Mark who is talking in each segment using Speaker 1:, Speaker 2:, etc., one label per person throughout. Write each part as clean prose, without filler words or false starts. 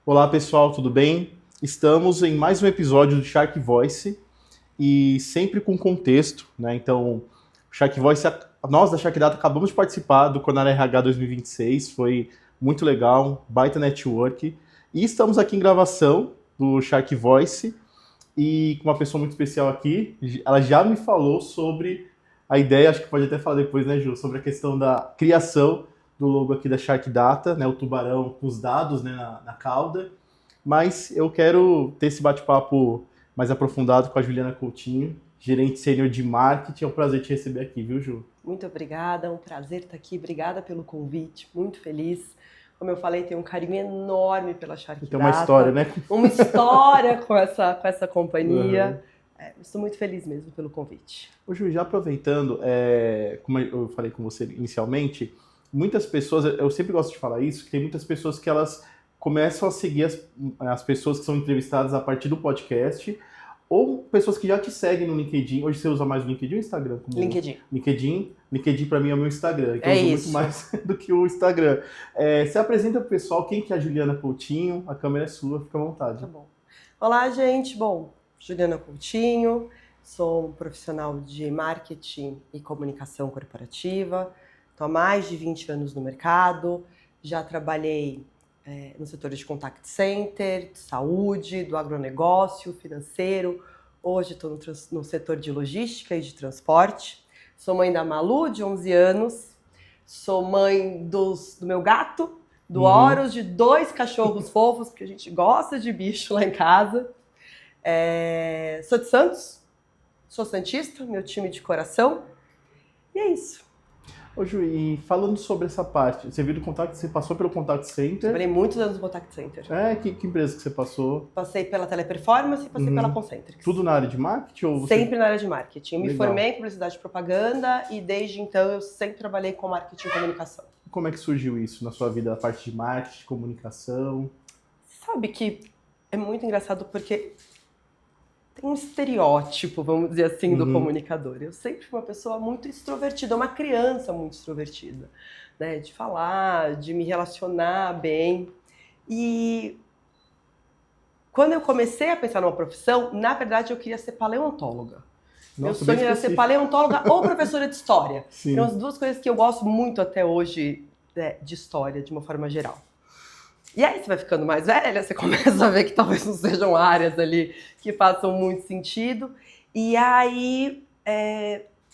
Speaker 1: Olá pessoal, tudo bem? Estamos em mais um episódio do Shark Voice e sempre com contexto, né? Então, o Shark Voice, nós da Shark Data acabamos de participar do Conar RH 2026, foi muito legal, baita network. E estamos aqui em gravação do Shark Voice e com uma pessoa muito especial aqui, ela já me falou sobre a ideia, acho que pode até falar depois, né, Ju, sobre a questão da criação do logo aqui da Shark Data, né, o tubarão com os dados, né, na cauda. Mas eu quero ter esse bate-papo mais aprofundado com a Juliana Coutinho, gerente sênior de marketing. É um prazer te receber aqui, viu, Ju?
Speaker 2: Muito obrigada, é um prazer estar aqui. Obrigada pelo convite, muito feliz. Como eu falei, tenho um carinho enorme pela Shark Data.
Speaker 1: Tem uma história, né?
Speaker 2: Uma história com essa companhia. Estou muito feliz mesmo pelo convite.
Speaker 1: Ô, Ju, já aproveitando, como eu falei com você inicialmente, muitas pessoas, eu sempre gosto de falar isso, que tem muitas pessoas que elas começam a seguir as pessoas que são entrevistadas a partir do podcast, ou pessoas que já te seguem no LinkedIn. Hoje você usa mais o LinkedIn ou o Instagram?
Speaker 2: LinkedIn.
Speaker 1: LinkedIn para mim é o meu Instagram, então
Speaker 2: eu
Speaker 1: uso muito mais do que o Instagram. Você apresenta para o pessoal quem que é a Juliana Coutinho, a câmera é sua, fica à vontade.
Speaker 2: Tá bom. Olá, gente. Bom, Juliana Coutinho, sou um profissional de marketing e comunicação corporativa, estou há mais de 20 anos no mercado, já trabalhei no setor de contact center, de saúde, do agronegócio, financeiro. Hoje estou no setor de logística e de transporte. Sou mãe da Malu, de 11 anos. Sou mãe do meu gato, do Horus, de 2 cachorros fofos, porque a gente gosta de bicho lá em casa. Sou de Santos, sou santista, meu time de coração. E é isso.
Speaker 1: Ô Ju, e falando sobre essa parte, você viu do contact, você passou pelo contact center?
Speaker 2: Trabalhei muitos anos no contact center.
Speaker 1: Que empresa que você passou?
Speaker 2: Passei pela Teleperformance e passei pela Concentrix.
Speaker 1: Tudo na área de marketing? Ou você...
Speaker 2: Sempre na área de marketing. Eu me formei em publicidade e propaganda e desde então eu sempre trabalhei com marketing e comunicação.
Speaker 1: Como é que surgiu isso na sua vida, a parte de marketing, comunicação?
Speaker 2: Sabe que é muito engraçado porque tem um estereótipo, vamos dizer assim, do comunicador. Eu sempre fui uma pessoa muito extrovertida, uma criança muito extrovertida, né? De falar, de me relacionar bem. E quando eu comecei a pensar numa profissão, na verdade eu queria ser paleontóloga. Meu sonho era ser paleontóloga ou professora de história.
Speaker 1: Sim.
Speaker 2: São as duas coisas que eu gosto muito até hoje de história, de uma forma geral. E aí você vai ficando mais velha, você começa a ver que talvez não sejam áreas ali que façam muito sentido. E aí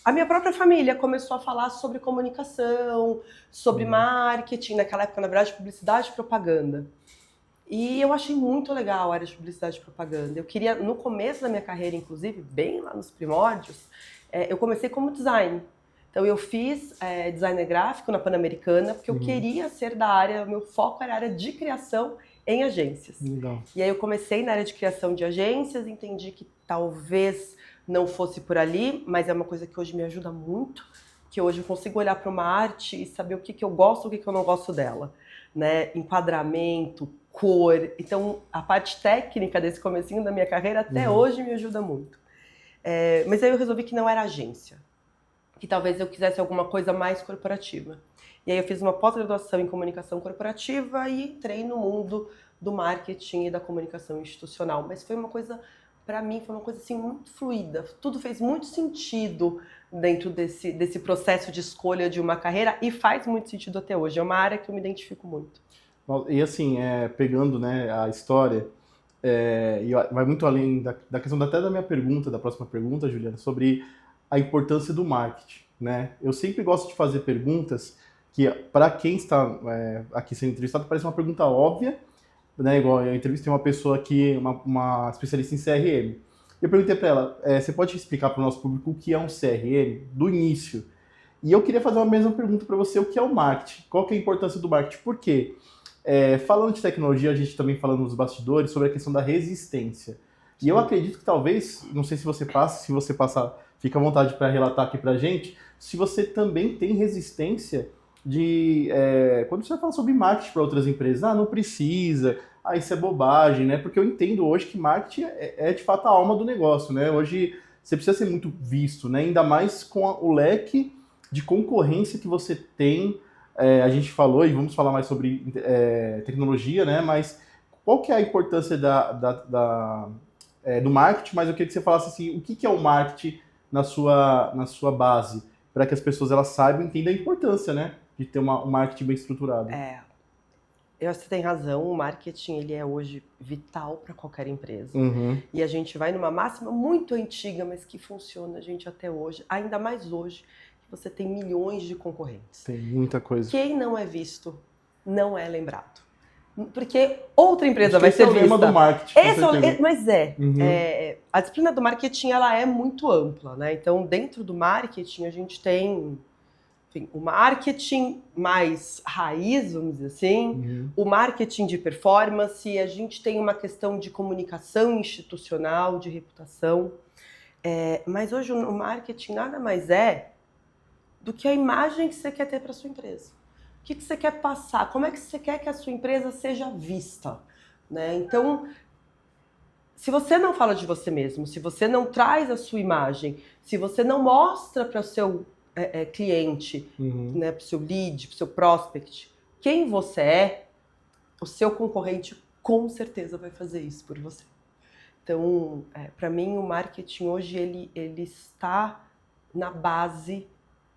Speaker 2: a minha própria família começou a falar sobre comunicação, sobre marketing, naquela época, na verdade, publicidade e propaganda. E eu achei muito legal a área de publicidade e propaganda. Eu queria, no começo da minha carreira, inclusive, bem lá nos primórdios, eu comecei como design. Então eu fiz designer gráfico na Pan-Americana, porque eu queria ser da área, meu foco era a área de criação em agências.
Speaker 1: Legal.
Speaker 2: E aí eu comecei na área de criação de agências, entendi que talvez não fosse por ali, mas é uma coisa que hoje me ajuda muito, que hoje eu consigo olhar para uma arte e saber o que eu gosto e o que eu não gosto dela. Né? Enquadramento, cor. Então a parte técnica desse comecinho da minha carreira até hoje me ajuda muito. Mas aí eu resolvi que não era agência, que talvez eu quisesse alguma coisa mais corporativa. E aí eu fiz uma pós-graduação em comunicação corporativa e entrei no mundo do marketing e da comunicação institucional. Mas foi uma coisa, para mim, foi uma coisa assim muito fluida. Tudo fez muito sentido dentro desse processo de escolha de uma carreira e faz muito sentido até hoje. É uma área que eu me identifico muito.
Speaker 1: E assim, pegando, né, a história, e vai muito além da questão até da minha pergunta, da próxima pergunta, Juliana, sobre a importância do marketing, né? Eu sempre gosto de fazer perguntas que, para quem está aqui sendo entrevistado, parece uma pergunta óbvia, né? Igual eu entrevistei uma pessoa aqui, uma especialista em CRM. Eu perguntei para ela, você pode explicar para o nosso público o que é um CRM do início? E eu queria fazer uma mesma pergunta para você, o que é o marketing? Qual que é a importância do marketing? Por quê? Falando de tecnologia, a gente também falando nos bastidores sobre a questão da resistência. E eu acredito que talvez, não sei se você passa, se você passar, fica à vontade para relatar aqui para a gente, se você também tem resistência de... quando você fala sobre marketing para outras empresas, não precisa, isso é bobagem, né? Porque eu entendo hoje que marketing é de fato a alma do negócio, né? Hoje você precisa ser muito visto, né? Ainda mais com o leque de concorrência que você tem. A gente falou, e vamos falar mais sobre tecnologia, né? Mas qual que é a importância do marketing, mas eu queria que você falasse assim, o que é o marketing na sua base, para que as pessoas elas saibam e entendam a importância, né, de ter um marketing bem estruturado.
Speaker 2: Eu acho que você tem razão, o marketing ele é hoje vital para qualquer empresa.
Speaker 1: Uhum.
Speaker 2: E a gente vai numa máxima muito antiga, mas que funciona, gente, até hoje, ainda mais hoje, que você tem milhões de concorrentes.
Speaker 1: Tem muita coisa.
Speaker 2: Quem não é visto, não é lembrado. Porque outra empresa vai ser vista.
Speaker 1: Esse é o lema do marketing.
Speaker 2: Mas a disciplina do marketing ela é muito ampla, né? Então, dentro do marketing, a gente tem o marketing mais raiz, vamos dizer assim, o marketing de performance, a gente tem uma questão de comunicação institucional, de reputação. Mas hoje o marketing nada mais é do que a imagem que você quer ter para sua empresa. O que você quer passar? Como é que você quer que a sua empresa seja vista? Né? Então, se você não fala de você mesmo, se você não traz a sua imagem, se você não mostra para o seu cliente, né, para o seu lead, para o seu prospect, quem você é, o seu concorrente com certeza vai fazer isso por você. Então, para mim, o marketing hoje ele está na base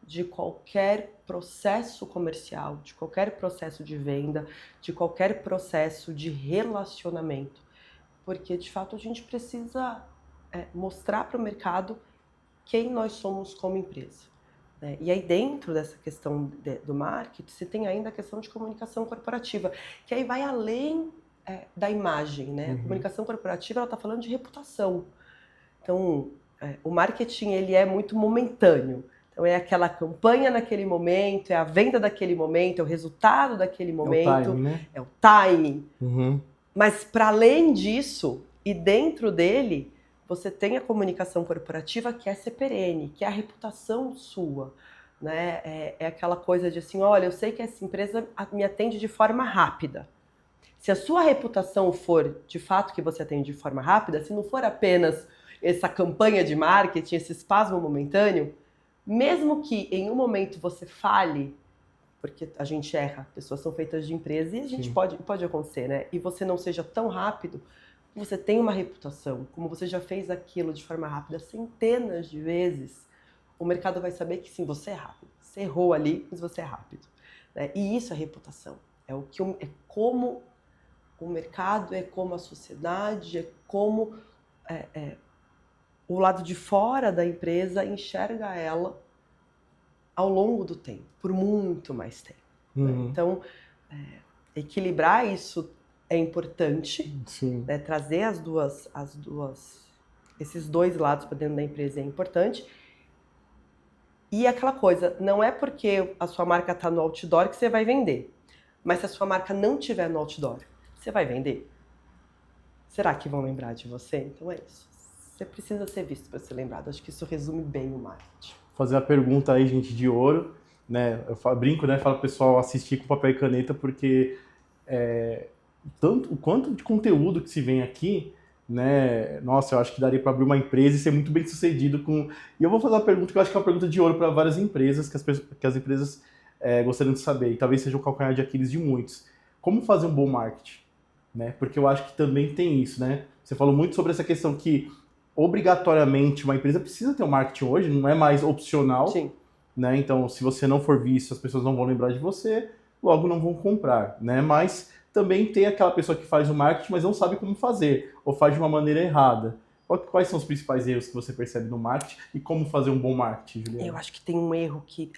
Speaker 2: de qualquer processo comercial, de qualquer processo de venda, de qualquer processo de relacionamento. Porque, de fato, a gente precisa mostrar para o mercado quem nós somos como empresa. Né? E aí, dentro dessa questão do marketing, você tem ainda a questão de comunicação corporativa, que aí vai além da imagem. Né? A comunicação corporativa está falando de reputação. Então, o marketing ele é muito momentâneo. Então, é aquela campanha naquele momento, é a venda daquele momento, é o resultado daquele momento.
Speaker 1: É o timing, né?
Speaker 2: É o timing. Mas, para além disso, e dentro dele, você tem a comunicação corporativa que é ser perene, que é a reputação sua. Né? É aquela coisa de assim, olha, eu sei que essa empresa me atende de forma rápida. Se a sua reputação for, de fato, que você atende de forma rápida, se não for apenas essa campanha de marketing, esse espasmo momentâneo, mesmo que em um momento você falhe, porque a gente erra, pessoas são feitas de empresa e a gente pode acontecer, né? E você não seja tão rápido, você tem uma reputação, como você já fez aquilo de forma rápida centenas de vezes, o mercado vai saber que sim, você é rápido. Você errou ali, mas você é rápido. Né? E isso é reputação. É como o mercado, é como a sociedade, é como o lado de fora da empresa enxerga ela ao longo do tempo, por muito mais tempo. Né? Então, equilibrar isso é importante, né? Trazer esses dois lados para dentro da empresa é importante. E aquela coisa, não é porque a sua marca está no outdoor que você vai vender. Mas se a sua marca não estiver no outdoor, você vai vender? Será que vão lembrar de você? Então é isso. Você precisa ser visto para ser lembrado. Acho que isso resume bem o marketing.
Speaker 1: Fazer a pergunta aí, gente, de ouro, né? Eu brinco, né? Falo pro pessoal assistir com papel e caneta, porque o quanto de conteúdo que se vem aqui, né? Nossa, eu acho que daria para abrir uma empresa e ser muito bem sucedido com... E eu vou fazer uma pergunta que eu acho que é uma pergunta de ouro para várias empresas, que as empresas gostariam de saber, e talvez seja o calcanhar de Aquiles de muitos. Como fazer um bom marketing? Né? Porque eu acho que também tem isso, né? Você falou muito sobre essa questão que obrigatoriamente uma empresa precisa ter um marketing hoje, não é mais opcional.
Speaker 2: Sim.
Speaker 1: Né? Então, se você não for visto, as pessoas não vão lembrar de você, logo não vão comprar. Né? Mas também tem aquela pessoa que faz o marketing, mas não sabe como fazer, ou faz de uma maneira errada. Quais são os principais erros que você percebe no marketing e como fazer um bom marketing, Juliana?
Speaker 2: Eu acho que tem um erro que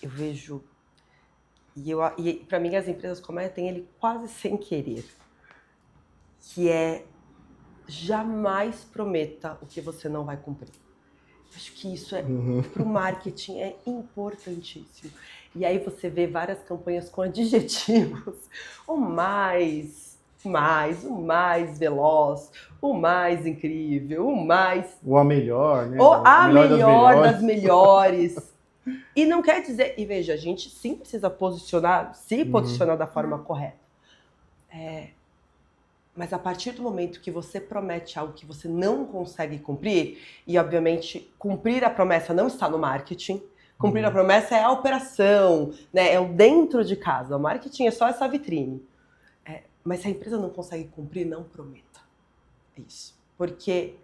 Speaker 2: eu vejo, e para mim as empresas cometem ele quase sem querer, que é jamais prometa o que você não vai cumprir. Acho que isso para o marketing é importantíssimo. E aí você vê várias campanhas com adjetivos. O mais veloz, o mais incrível,
Speaker 1: ou a melhor, né?
Speaker 2: Ou a melhor das melhores. E não quer dizer... E veja, a gente sim precisa posicionar da forma correta. Mas a partir do momento que você promete algo que você não consegue cumprir, e obviamente cumprir a promessa não está no marketing, cumprir a promessa é a operação, né? É o dentro de casa. O marketing é só essa vitrine. Mas se a empresa não consegue cumprir, não prometa. É isso. Porque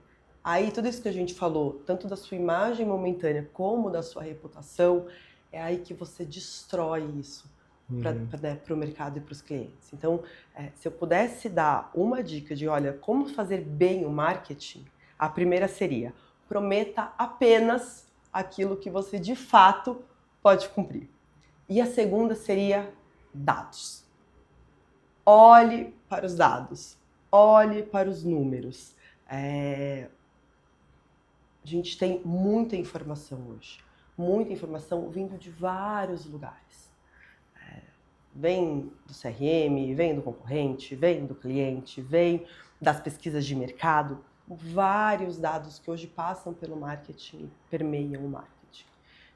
Speaker 2: aí tudo isso que a gente falou, tanto da sua imagem momentânea como da sua reputação, é aí que você destrói isso para o mercado e para os clientes. Então, se eu pudesse dar uma dica de, olha, como fazer bem o marketing, a primeira seria, prometa apenas aquilo que você de fato pode cumprir. E a segunda seria dados. Olhe para os dados, olhe para os números. A gente tem muita informação hoje, muita informação vindo de vários lugares. Vem do CRM, vem do concorrente, vem do cliente, vem das pesquisas de mercado, vários dados que hoje passam pelo marketing e permeiam o marketing.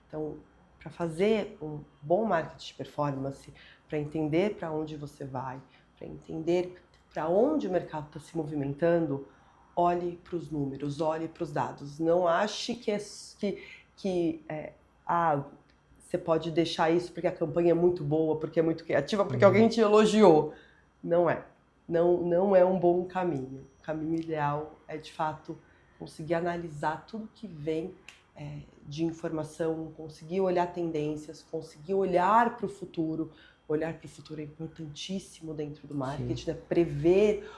Speaker 2: Então, para fazer um bom marketing de performance, para entender para onde você vai, para entender para onde o mercado está se movimentando, olhe para os números, olhe para os dados. Não ache você pode deixar isso porque a campanha é muito boa, porque é muito criativa, porque alguém te elogiou. Não é. Não é um bom caminho. O caminho ideal é, de fato, conseguir analisar tudo que vem de informação, conseguir olhar tendências, conseguir olhar para o futuro. Olhar para o futuro é importantíssimo dentro do marketing, né? Prever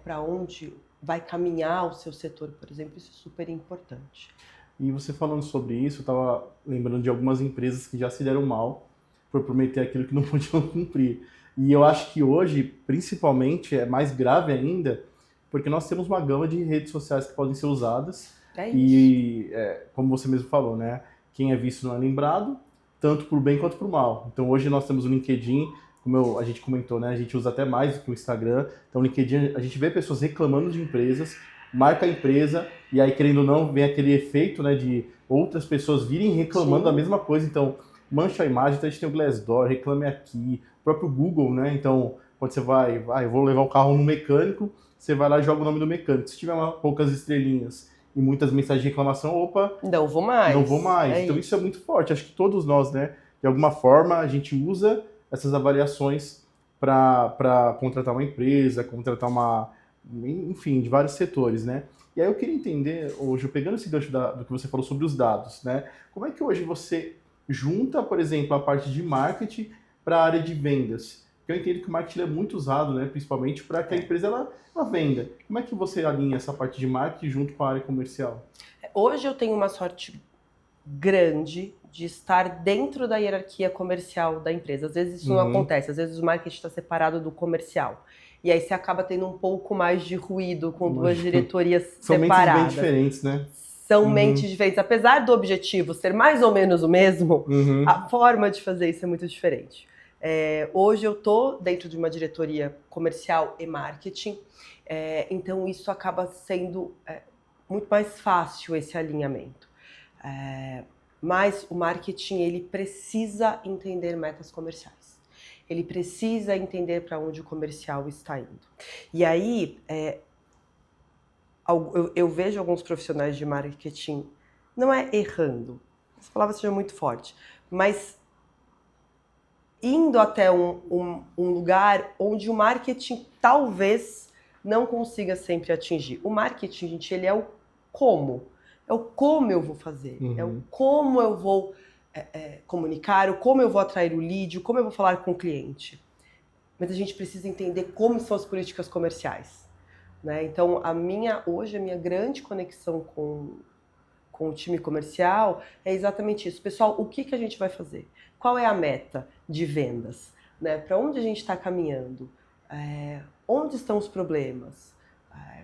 Speaker 2: para onde vai caminhar o seu setor, por exemplo, isso é super importante.
Speaker 1: E você falando sobre isso, eu estava lembrando de algumas empresas que já se deram mal por prometer aquilo que não podiam cumprir. E eu acho que hoje, principalmente, é mais grave ainda, porque nós temos uma gama de redes sociais que podem ser usadas. E, como você mesmo falou, né? Quem é visto não é lembrado, tanto para o bem quanto para o mal. Então hoje nós temos o LinkedIn, como a gente comentou, né? A gente usa até mais do que o Instagram. Então o LinkedIn, a gente vê pessoas reclamando de empresas, marca a empresa, e aí, querendo ou não, vem aquele efeito, né, de outras pessoas virem reclamando da mesma coisa. Então, mancha a imagem, então a gente tem o Glassdoor, Reclame Aqui, o próprio Google, né? Então, quando você eu vou levar o carro no mecânico, você vai lá e joga o nome do mecânico. Se tiver poucas estrelinhas e muitas mensagens de reclamação, opa,
Speaker 2: não vou mais.
Speaker 1: Não vou mais. Então isso é muito forte. Acho que todos nós, né, de alguma forma, a gente usa essas avaliações para contratar uma empresa, contratar enfim, de vários setores, né? E aí eu queria entender, hoje, pegando esse gancho do que você falou sobre os dados, né? Como é que hoje você junta, por exemplo, a parte de marketing para a área de vendas? Porque eu entendo que o marketing é muito usado, né, principalmente para que a empresa ela venda. Como é que você alinha essa parte de marketing junto com a área comercial?
Speaker 2: Hoje eu tenho uma sorte grande de estar dentro da hierarquia comercial da empresa. Às vezes isso não acontece, às vezes o marketing está separado do comercial. E aí você acaba tendo um pouco mais de ruído com duas diretorias separadas.
Speaker 1: São mentes bem diferentes, né?
Speaker 2: São mentes diferentes. Apesar do objetivo ser mais ou menos o mesmo, a forma de fazer isso é muito diferente. Hoje eu estou dentro de uma diretoria comercial e marketing, então isso acaba sendo muito mais fácil esse alinhamento. Mas o marketing ele precisa entender metas comerciais. Ele precisa entender para onde o comercial está indo. E aí, eu vejo alguns profissionais de marketing, não é errando, essa palavra seja muito forte, mas indo até um lugar onde o marketing talvez não consiga sempre atingir. O marketing, gente, ele é o como. É o como eu vou fazer, é o como eu vou comunicar, o como eu vou atrair o lead, o como eu vou falar com o cliente. Mas a gente precisa entender como são as políticas comerciais, né? Então, hoje a minha grande conexão com o time comercial é exatamente isso. Pessoal, o que a gente vai fazer? Qual é a meta de vendas? Né? Para onde a gente está caminhando? Onde estão os problemas?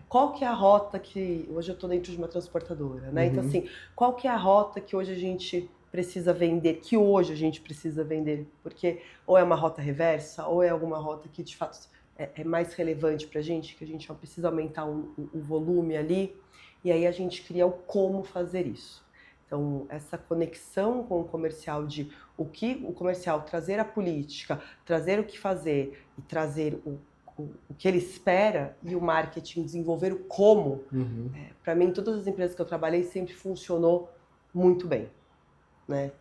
Speaker 2: Qual que é a rota que... Hoje eu estou dentro de uma transportadora, né? Então, assim, qual que é a rota que hoje a gente precisa vender, porque ou é uma rota reversa, ou é alguma rota que, de fato, é mais relevante para a gente, que a gente precisa aumentar o volume ali, e aí a gente cria o como fazer isso. Então, essa conexão com o comercial de o que o comercial trazer a política, trazer o que fazer e trazer o que ele espera, e o marketing desenvolver o como, para mim, todas as empresas que eu trabalhei sempre funcionou muito bem, né?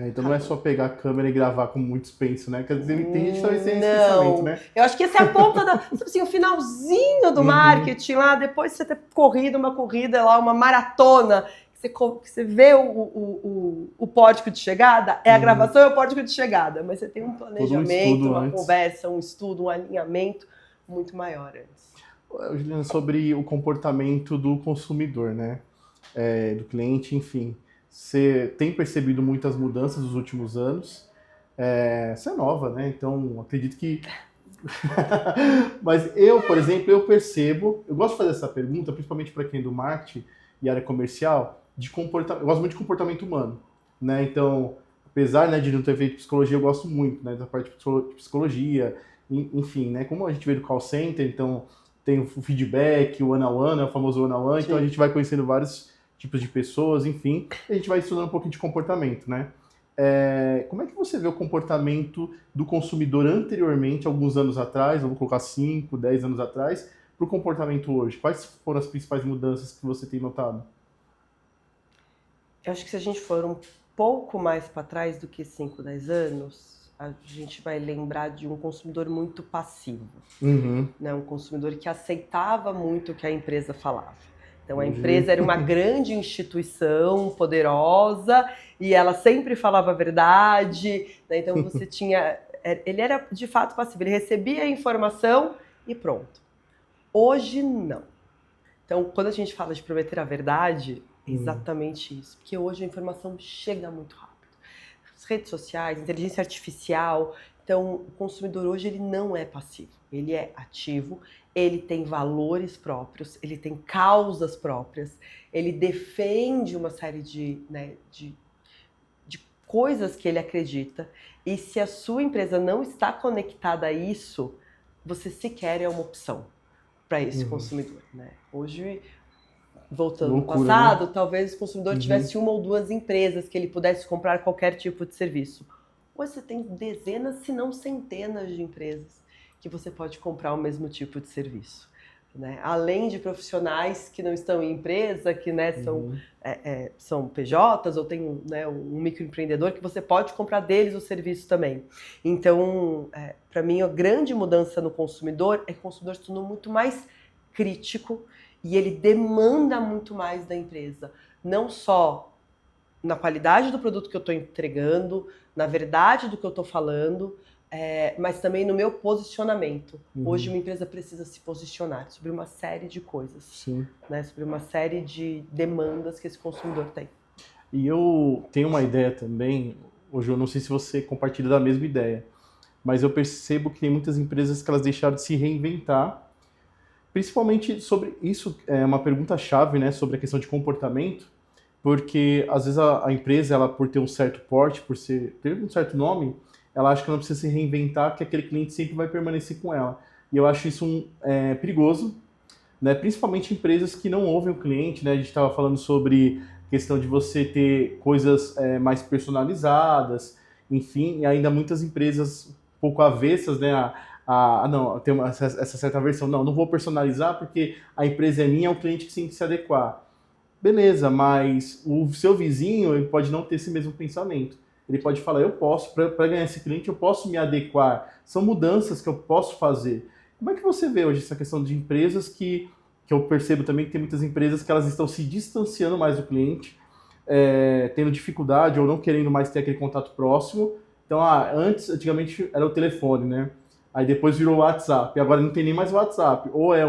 Speaker 1: Então não é só pegar a câmera e gravar como muitos pensam, né? Quer dizer, tem gente que talvez tenha esse
Speaker 2: Não.
Speaker 1: pensamento, né?
Speaker 2: Eu acho que esse é a ponta da... Sabe assim, o finalzinho do marketing lá, depois de você ter corrido uma corrida lá, uma maratona, que você vê o pórtico de chegada, é a gravação e o pórtico de chegada. Mas você tem um planejamento, uma conversa, um estudo, um alinhamento muito maior antes.
Speaker 1: Juliana, sobre o comportamento do consumidor, né? Do cliente, enfim. Você tem percebido muitas mudanças nos últimos anos. Você é nova, né? Então, acredito que... Mas eu, por exemplo, eu percebo... Eu gosto de fazer essa pergunta, principalmente para quem é do marketing e área comercial, eu gosto muito de comportamento humano, né? Então, apesar, né, de não ter feito psicologia, eu gosto muito, né, da parte de psicologia, enfim, né? Como a gente veio do call center, então tem o feedback, o one-on-one, né, o famoso one-on-one, então a gente vai conhecendo vários tipos de pessoas, enfim, e a gente vai estudando um pouquinho de comportamento, né? Como é que você vê o comportamento do consumidor anteriormente, alguns anos atrás, vamos colocar 5, 10 anos atrás, para o comportamento hoje? Quais foram as principais mudanças que você tem notado?
Speaker 2: Eu acho que se a gente for um pouco mais para trás do que 5, 10 anos, a gente vai lembrar de um consumidor muito passivo, né? Um consumidor que aceitava muito o que a empresa falava. Então a empresa era uma grande instituição, poderosa, e ela sempre falava a verdade, né? Então você tinha... Ele era de fato passivo, ele recebia a informação e pronto. Hoje não. Então quando a gente fala de prometer a verdade, é exatamente isso, porque hoje a informação chega muito rápido. As redes sociais, inteligência artificial, então o consumidor hoje ele não é passivo, ele é ativo, ele tem valores próprios, ele tem causas próprias, ele defende uma série de coisas que ele acredita, e se a sua empresa não está conectada a isso, você sequer é uma opção para esse consumidor, né? Hoje, voltando no passado, né? Talvez o consumidor tivesse uma ou duas empresas que ele pudesse comprar qualquer tipo de serviço. Hoje você tem dezenas, se não centenas de empresas que você pode comprar o mesmo tipo de serviço, né? Além de profissionais que não estão em empresa, que, né, são PJs ou tem um microempreendedor que você pode comprar deles o serviço também. Então, para mim, a grande mudança no consumidor é que o consumidor se tornou muito mais crítico e ele demanda muito mais da empresa. Não só na qualidade do produto que eu estou entregando, na verdade do que eu estou falando, mas também no meu posicionamento. Hoje uma empresa precisa se posicionar sobre uma série de coisas, né? Sobre uma série de demandas que esse consumidor tem.
Speaker 1: E eu tenho uma ideia também, hoje eu não sei se você compartilha da mesma ideia, mas eu percebo que tem muitas empresas que elas deixaram de se reinventar, principalmente sobre isso, é uma pergunta-chave, né, sobre a questão de comportamento, porque às vezes a empresa, ela por ter um certo porte, por ter um certo nome, ela acha que não precisa se reinventar, que aquele cliente sempre vai permanecer com ela. E eu acho isso perigoso, né, principalmente empresas que não ouvem o cliente, né? A gente estava falando sobre questão de você ter coisas mais personalizadas, enfim, e ainda muitas empresas um pouco avessas, né, não, tem essa certa versão, não vou personalizar porque a empresa é minha, é o cliente que tem que se adequar. Beleza, mas o seu vizinho ele pode não ter esse mesmo pensamento. Ele pode falar, eu posso, para ganhar esse cliente, eu posso me adequar. São mudanças que eu posso fazer. Como é que você vê hoje essa questão de empresas que eu percebo também que tem muitas empresas que elas estão se distanciando mais do cliente, tendo dificuldade ou não querendo mais ter aquele contato próximo. Então, antigamente era o telefone, né? Aí depois virou o WhatsApp, e agora não tem nem mais o WhatsApp. Ou é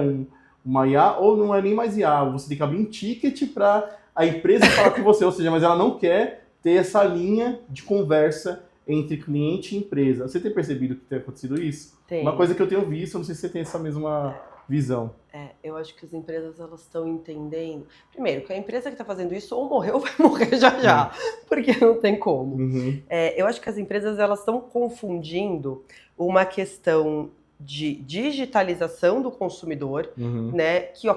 Speaker 1: uma IA, ou não é nem mais IA. Você tem que abrir um ticket para a empresa falar com você, ou seja, mas ela não quer ter essa linha de conversa entre cliente e empresa. Você tem percebido que tem acontecido isso?
Speaker 2: Tem.
Speaker 1: Uma coisa que eu tenho visto, eu não sei se você tem essa mesma visão.
Speaker 2: Eu acho que as empresas elas estão entendendo. Primeiro, que a empresa que está fazendo isso ou morreu ou vai morrer já, porque não tem como. Eu acho que as empresas elas estão confundindo uma questão de digitalização do consumidor, né? Que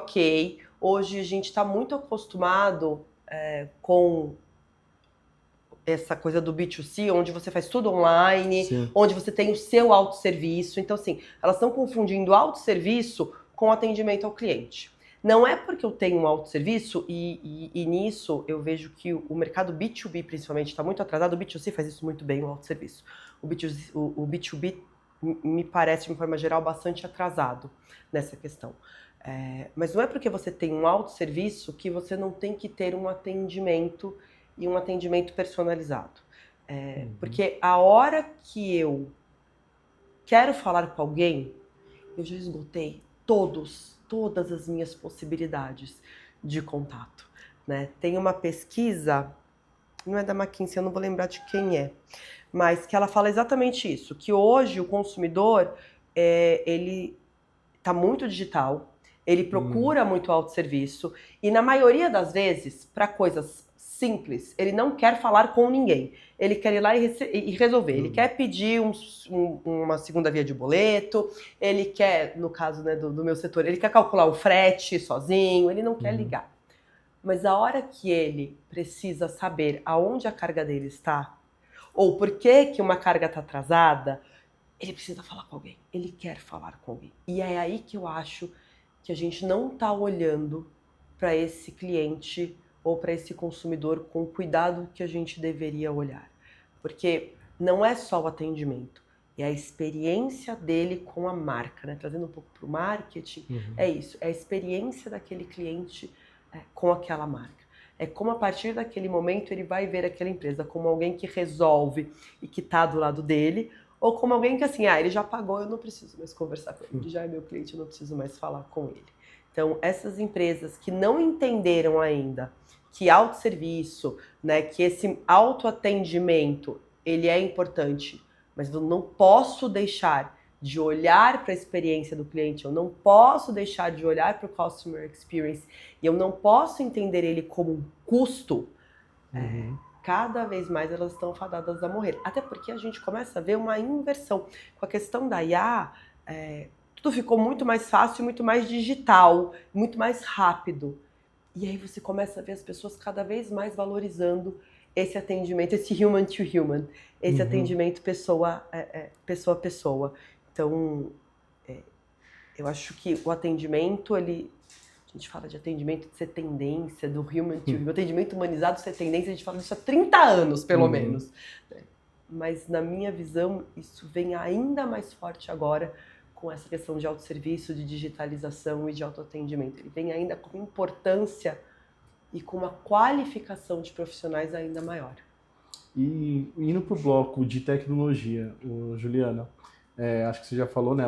Speaker 2: hoje a gente está muito acostumado com essa coisa do B2C, onde você faz tudo online, onde você tem o seu autosserviço. Então, assim, elas estão confundindo autosserviço com atendimento ao cliente. Não é porque eu tenho um autosserviço, e nisso eu vejo que o mercado B2B principalmente está muito atrasado, o B2C faz isso muito bem, o autosserviço. O B2B me parece, de uma forma geral, bastante atrasado nessa questão. Mas não é porque você tem um autosserviço que você não tem que ter um atendimento e um atendimento personalizado. Porque a hora que eu quero falar com alguém, eu já esgotei todas as minhas possibilidades de contato, né? Tem uma pesquisa, não é da McKinsey, eu não vou lembrar de quem é, mas que ela fala exatamente isso, que hoje o consumidor, ele está muito digital, ele procura muito autosserviço, e na maioria das vezes, para coisas simples, ele não quer falar com ninguém. Ele quer ir lá e resolver. Ele quer pedir uma segunda via de boleto, ele quer, no caso, né, do meu setor, ele quer calcular o frete sozinho, ele não quer ligar. Mas a hora que ele precisa saber aonde a carga dele está, ou por que uma carga está atrasada, ele precisa falar com alguém. Ele quer falar com alguém. E é aí que eu acho que a gente não está olhando para esse cliente ou para esse consumidor com o cuidado que a gente deveria olhar. Porque não é só o atendimento, é a experiência dele com a marca, né? Trazendo um pouco para o marketing, é isso, é a experiência daquele cliente com aquela marca. É como a partir daquele momento ele vai ver aquela empresa como alguém que resolve e que está do lado dele, ou como alguém que assim, ele já pagou, eu não preciso mais conversar com ele, ele já é meu cliente, eu não preciso mais falar com ele. Então, essas empresas que não entenderam ainda que autosserviço, né, que esse autoatendimento, ele é importante, mas eu não posso deixar de olhar para a experiência do cliente, eu não posso deixar de olhar para o customer experience, e eu não posso entender ele como um custo, cada vez mais elas estão fadadas a morrer. Até porque a gente começa a ver uma inversão. Com a questão da IA, tudo ficou muito mais fácil, muito mais digital, muito mais rápido. E aí você começa a ver as pessoas cada vez mais valorizando esse atendimento, esse human to human, esse atendimento pessoa a pessoa. Então, eu acho que o atendimento, a gente fala de atendimento de ser tendência, do human to human, atendimento humanizado ser tendência, a gente fala disso há 30 anos, pelo menos. Mas, na minha visão, isso vem ainda mais forte agora, com essa questão de autosserviço, de digitalização e de autoatendimento. Ele vem ainda com importância e com uma qualificação de profissionais ainda maior.
Speaker 1: E indo para o bloco de tecnologia, Juliana, acho que você já falou, né,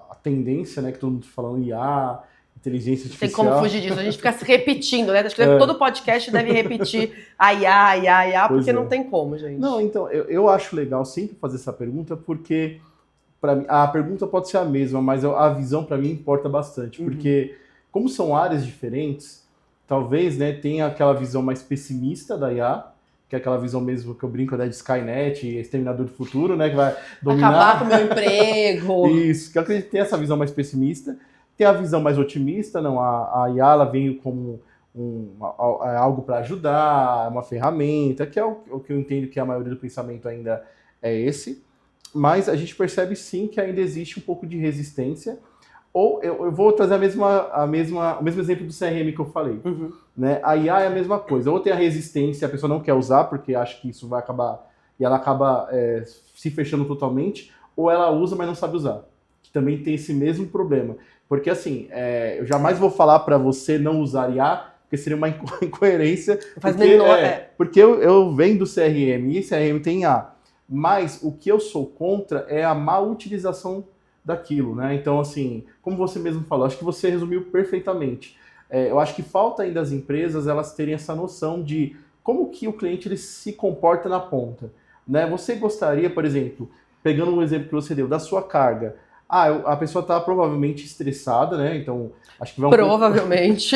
Speaker 1: a tendência, né, que todo mundo está falando, IA, inteligência artificial.
Speaker 2: Tem como fugir disso, a gente fica se repetindo, né? Acho que todo podcast deve repetir a IA, porque não tem como, gente.
Speaker 1: Não, então, eu acho legal sempre fazer essa pergunta, porque pra mim, a pergunta pode ser a mesma, mas a visão para mim importa bastante, porque como são áreas diferentes, talvez, né, tenha aquela visão mais pessimista da IA, que é aquela visão mesmo que eu brinco, né, de Skynet, Exterminador do Futuro, né, que vai dominar...
Speaker 2: Acabar com o meu emprego.
Speaker 1: Isso, que eu acredito que tem essa visão mais pessimista. Tem a visão mais otimista, não, a IA ela veio como algo para ajudar, uma ferramenta, que é o que eu entendo que a maioria do pensamento ainda é esse. Mas a gente percebe sim que ainda existe um pouco de resistência. Ou eu vou trazer o mesmo exemplo do CRM que eu falei. Né? A IA é a mesma coisa. Ou tem a resistência, a pessoa não quer usar porque acha que isso vai acabar, e ela acaba se fechando totalmente, ou ela usa, mas não sabe usar. Que também tem esse mesmo problema. Porque assim, eu jamais vou falar para você não usar IA, porque seria uma incoerência. Porque eu venho do CRM e CRM tem IA. Mas o que eu sou contra é a má utilização daquilo, né? Então, assim, como você mesmo falou, acho que você resumiu perfeitamente. Eu acho que falta ainda as empresas elas terem essa noção de como que o cliente ele se comporta na ponta, né? Você gostaria, por exemplo, pegando um exemplo que você deu, da sua carga, a pessoa está provavelmente estressada, né? Então, acho que vai
Speaker 2: provavelmente.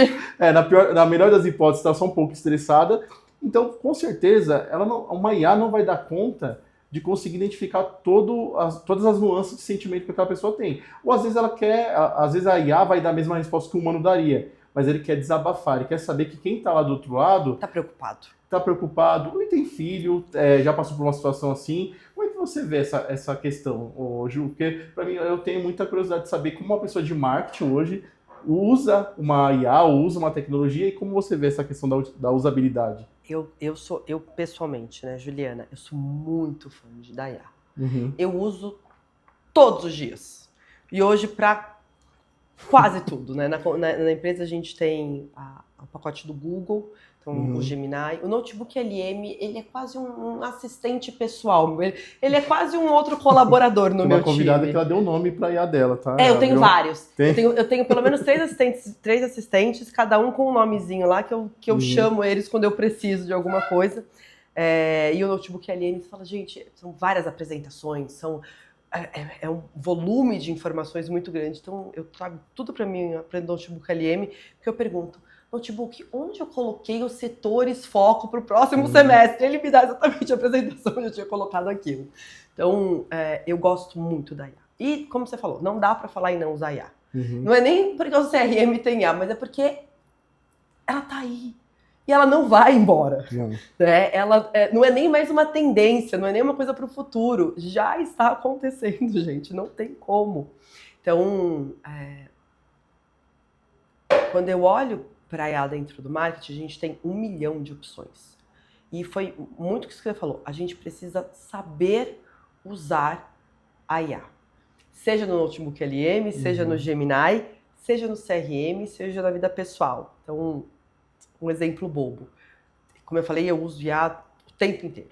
Speaker 1: Na melhor das hipóteses, está só um pouco estressada. Então, com certeza, uma IA não vai dar conta de conseguir identificar todas as nuances de sentimento que aquela pessoa tem. Ou às vezes às vezes a IA vai dar a mesma resposta que o humano daria, mas ele quer desabafar, ele quer saber que quem está lá do outro lado... Está preocupado, ou tem filho, já passou por uma situação assim. Como é que você vê essa questão, Ju? Porque, para mim, eu tenho muita curiosidade de saber como uma pessoa de marketing hoje usa uma IA ou usa uma tecnologia e como você vê essa questão da usabilidade?
Speaker 2: Eu pessoalmente, né, Juliana, eu sou muito fã da IA.
Speaker 1: Uhum.
Speaker 2: Eu uso todos os dias. E hoje para quase tudo, né? Na empresa a gente tem o pacote do Google, então o Gemini. O Notebook LM, ele é quase um assistente pessoal. Ele é quase um outro colaborador no meu time.
Speaker 1: Uma convidada que ela deu o nome para a IA dela, tá?
Speaker 2: Eu tenho vários.
Speaker 1: Tem?
Speaker 2: Eu tenho pelo menos três assistentes, cada um com um nomezinho lá, que eu chamo eles quando eu preciso de alguma coisa. E o Notebook LM, você fala, gente, são várias apresentações, é um volume de informações muito grande. Então, eu trago tudo para mim, aprendo Notebook LM, porque eu pergunto, Notebook, onde eu coloquei os setores foco para o próximo semestre? Ele me dá exatamente a apresentação onde eu tinha colocado aquilo. Então, eu gosto muito da IA. E, como você falou, não dá para falar em não usar IA. Não é nem porque o CRM tem IA, mas é porque ela tá aí. E ela não vai embora. Né? Ela não é nem mais uma tendência, não é nem uma coisa para o futuro. Já está acontecendo, gente. Não tem como. Então, quando eu olho para a IA dentro do marketing, a gente tem 1 milhão de opções. E foi muito o que você falou. A gente precisa saber usar a IA. Seja no Notebook LM, seja no Gemini, seja no CRM, seja na vida pessoal. Então, um exemplo bobo. Como eu falei, eu uso IA o tempo inteiro.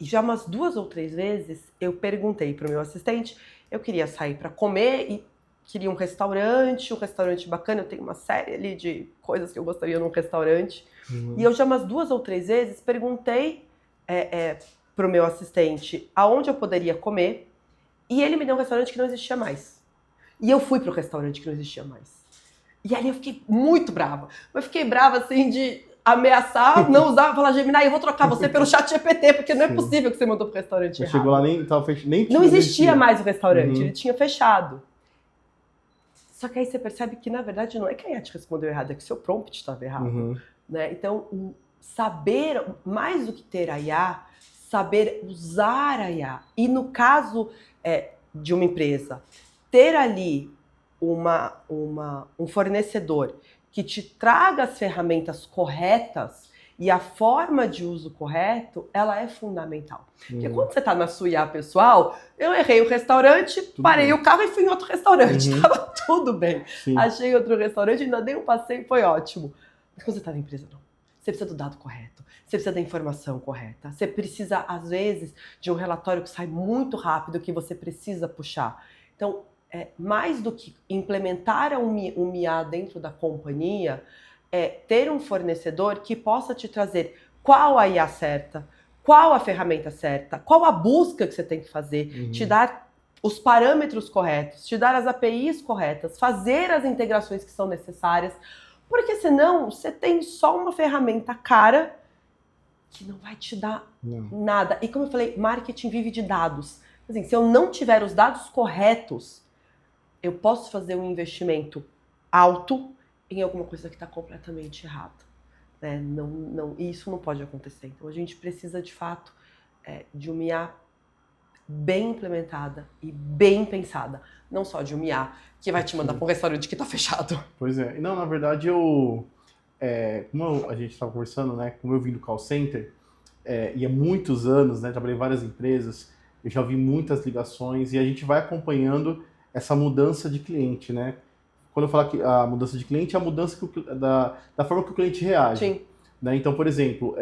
Speaker 2: E já umas 2 ou 3 vezes eu perguntei para o meu assistente, eu queria sair para comer e queria um restaurante bacana, eu tenho uma série ali de coisas que eu gostaria num restaurante. E eu já umas 2 ou 3 vezes perguntei para o meu assistente aonde eu poderia comer e ele me deu um restaurante que não existia mais. E eu fui para o restaurante que não existia mais. E ali eu fiquei muito brava. Mas fiquei brava, assim, de ameaçar, não usar, falar, Gemini, eu vou trocar você pelo chat GPT, porque não é possível que você mandou pro restaurante errado.
Speaker 1: Chegou lá, nem
Speaker 2: não existia mais o restaurante, ele tinha fechado. Só que aí você percebe que, na verdade, não é que a IA te respondeu errado, é que o seu prompt estava errado. Né? Então, saber, mais do que ter a IA, saber usar a IA. E no caso de uma empresa, ter ali um fornecedor que te traga as ferramentas corretas e a forma de uso correto, ela é fundamental. Porque quando você está na sua IA pessoal, eu errei o restaurante, parei o carro e fui em outro restaurante. Tava tudo bem.
Speaker 1: Sim.
Speaker 2: Achei outro restaurante, ainda dei um passeio, foi ótimo. Mas quando você está na empresa, não. Você precisa do dado correto, você precisa da informação correta, você precisa, às vezes, de um relatório que sai muito rápido, que você precisa puxar. Então, mais do que implementar um IA dentro da companhia, ter um fornecedor que possa te trazer qual a IA certa, qual a ferramenta certa, qual a busca que você tem que fazer, te dar os parâmetros corretos, te dar as APIs corretas, fazer as integrações que são necessárias, porque senão você tem só uma ferramenta cara que não vai te dar nada. E como eu falei, marketing vive de dados. Assim, se eu não tiver os dados corretos, eu posso fazer um investimento alto em alguma coisa que está completamente errada. Né? Isso não pode acontecer. Então a gente precisa, de fato, de uma IA bem implementada e bem pensada. Não só de uma IA que vai te mandar para um restaurante que está fechado.
Speaker 1: Pois é. Não, na verdade, como a gente estava conversando, né? Como eu vim do call center, e há muitos anos, né? Trabalhei em várias empresas, eu já vi muitas ligações e a gente vai acompanhando essa mudança de cliente, né? Quando eu falo que a mudança de cliente é a mudança da forma que o cliente reage.
Speaker 2: Sim.
Speaker 1: Né? Então, por exemplo,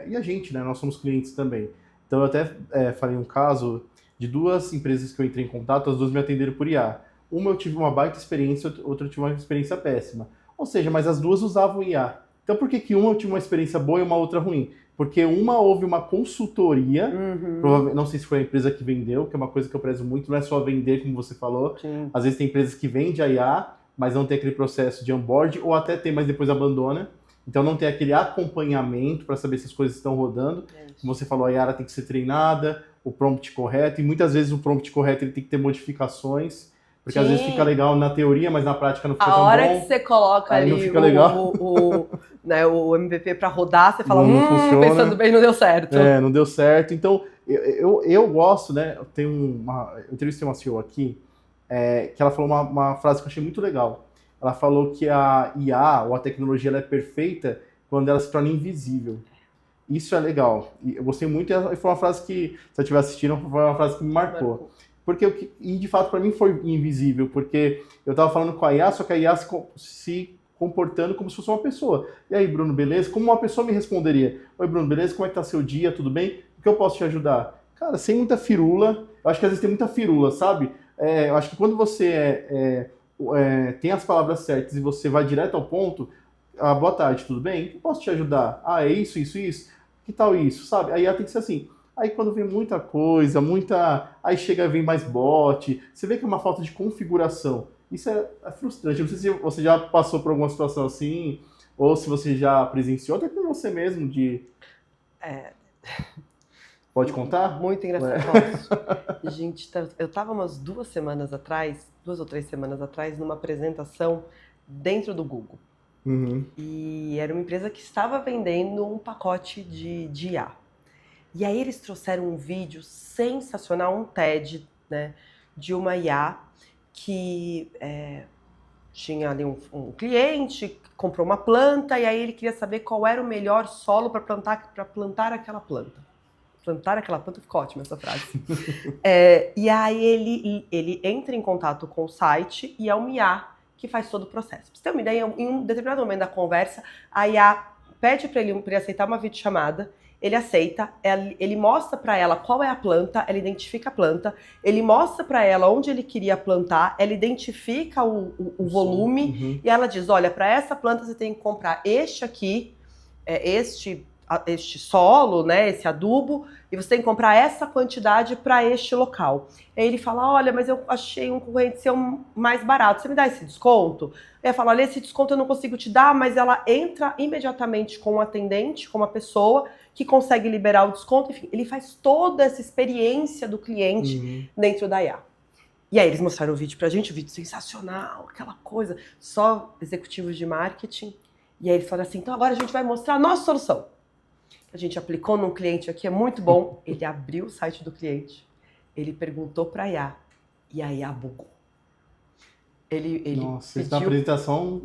Speaker 1: e a gente, né? Nós somos clientes também. Então, eu até falei um caso de 2 empresas que eu entrei em contato, as 2 me atenderam por IA. Uma eu tive uma baita experiência, outra eu tive uma experiência péssima. Ou seja, mas as 2 usavam IA. Então, por que uma eu tive uma experiência boa e uma outra ruim? Porque uma houve uma consultoria, provavelmente, não sei se foi a empresa que vendeu, que é uma coisa que eu prezo muito, não é só vender, como você falou.
Speaker 2: Sim.
Speaker 1: Às vezes tem empresas que vendem a IA, mas não tem aquele processo de onboard, ou até tem, mas depois abandona. Então não tem aquele acompanhamento para saber se as coisas estão rodando. Como você falou, a IA tem que ser treinada, o prompt correto, e muitas vezes o prompt correto ele tem que ter modificações, porque às vezes fica legal na teoria, mas na prática não fica tão bom.
Speaker 2: A hora que você coloca ali o MVP para rodar, você fala,
Speaker 1: não funciona.
Speaker 2: Pensando bem, não deu certo.
Speaker 1: Não deu certo. Então, eu gosto, né? Eu entrevistei uma CEO aqui, que ela falou uma frase que eu achei muito legal. ela falou que a IA, ou a tecnologia, ela é perfeita quando ela se torna invisível. Isso é legal. E eu gostei muito, e foi uma frase que, se eu estiver assistindo, foi uma frase que me marcou. Porque, e de fato, para mim foi invisível, porque eu estava falando com a IA, só que a IA se comportando como se fosse uma pessoa. E aí, Bruno, beleza? Como uma pessoa me responderia? Oi, Bruno, beleza? Como é que tá seu dia? Tudo bem? O que eu posso te ajudar? Cara, sem muita firula. Eu acho que às vezes tem muita firula, sabe? Eu acho que quando você tem as palavras certas e você vai direto ao ponto, boa tarde, tudo bem? O que eu posso te ajudar? É isso, isso, isso? Que tal isso, sabe? Aí ela tem que ser assim. Aí quando vem muita coisa, aí chega a vir mais bot, você vê que é uma falta de configuração. Isso é frustrante. Eu não sei se você já passou por alguma situação assim, ou se você já presenciou, até por você mesmo, de... Pode contar?
Speaker 2: Muito engraçado. Gente, eu estava umas 2 ou 3 semanas atrás, numa apresentação dentro do Google.
Speaker 1: Uhum.
Speaker 2: E era uma empresa que estava vendendo um pacote de IA. E aí eles trouxeram um vídeo sensacional, um TED, né, de uma IA que tinha ali um cliente, comprou uma planta, e aí ele queria saber qual era o melhor solo para plantar aquela planta. Plantar aquela planta, ficou ótima essa frase. E aí ele entra em contato com o site e é uma IA que faz todo o processo. Pra você ter uma ideia, em um determinado momento da conversa, a IA pede para ele aceitar uma videochamada, ele aceita, ele mostra para ela qual é a planta, ela identifica a planta, ele mostra para ela onde ele queria plantar, ela identifica o volume, e ela diz, olha, para essa planta você tem que comprar este aqui, este solo, né, esse adubo, e você tem que comprar essa quantidade para este local. Aí ele fala, olha, mas eu achei um concorrente seu mais barato, você me dá esse desconto? Aí ela fala, olha, esse desconto eu não consigo te dar, mas ela entra imediatamente com o atendente, com uma pessoa que consegue liberar o desconto, enfim, ele faz toda essa experiência do cliente dentro da IA. E aí eles mostraram o vídeo pra gente, o vídeo sensacional, aquela coisa, só executivos de marketing, e aí eles falaram assim, então agora a gente vai mostrar a nossa solução. A gente aplicou num cliente aqui, é muito bom. Ele abriu o site do cliente, ele perguntou para a IA, e a IA bugou. Ele
Speaker 1: Nossa, pediu na apresentação...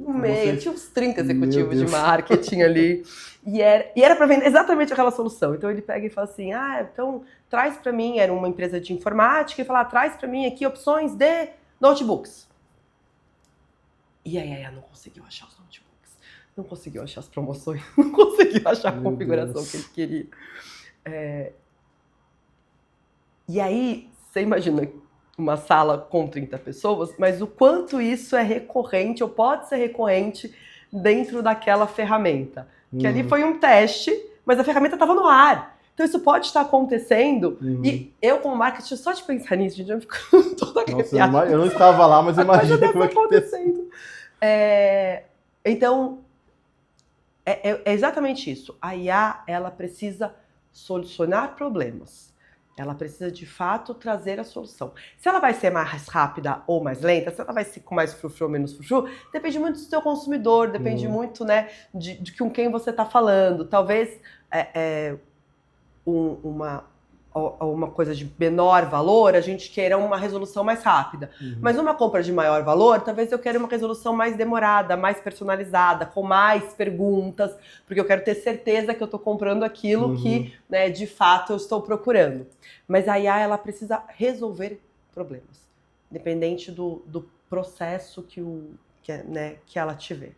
Speaker 2: Tinha uns 30 executivos de marketing ali, e era para vender exatamente aquela solução. Então ele pega e fala assim, então traz para mim, era uma empresa de informática, e fala, traz para mim aqui opções de notebooks. E aí a IA não conseguiu achar os notebooks. Não conseguiu achar as promoções, não conseguiu achar a configuração que ele queria. E aí, você imagina uma sala com 30 pessoas, mas o quanto isso é recorrente, ou pode ser recorrente, dentro daquela ferramenta. Que ali foi um teste, mas a ferramenta estava no ar. Então isso pode estar acontecendo, e eu como marketing, só de pensar nisso, gente, eu fico toda arrepiada.
Speaker 1: Nossa, eu não estava lá, mas imagina como é que
Speaker 2: acontecendo. Então, é exatamente isso. A IA, ela precisa solucionar problemas. Ela precisa, de fato, trazer a solução. Se ela vai ser mais rápida ou mais lenta, se ela vai ser com mais frufru ou menos frufru, depende muito do seu consumidor, depende muito, né, de com quem você está falando. Talvez uma coisa de menor valor, a gente queira uma resolução mais rápida. Mas uma compra de maior valor, talvez eu queira uma resolução mais demorada, mais personalizada, com mais perguntas, porque eu quero ter certeza que eu estou comprando aquilo que, né, de fato eu estou procurando. Mas a IA, ela precisa resolver problemas, independente do processo que ela tiver.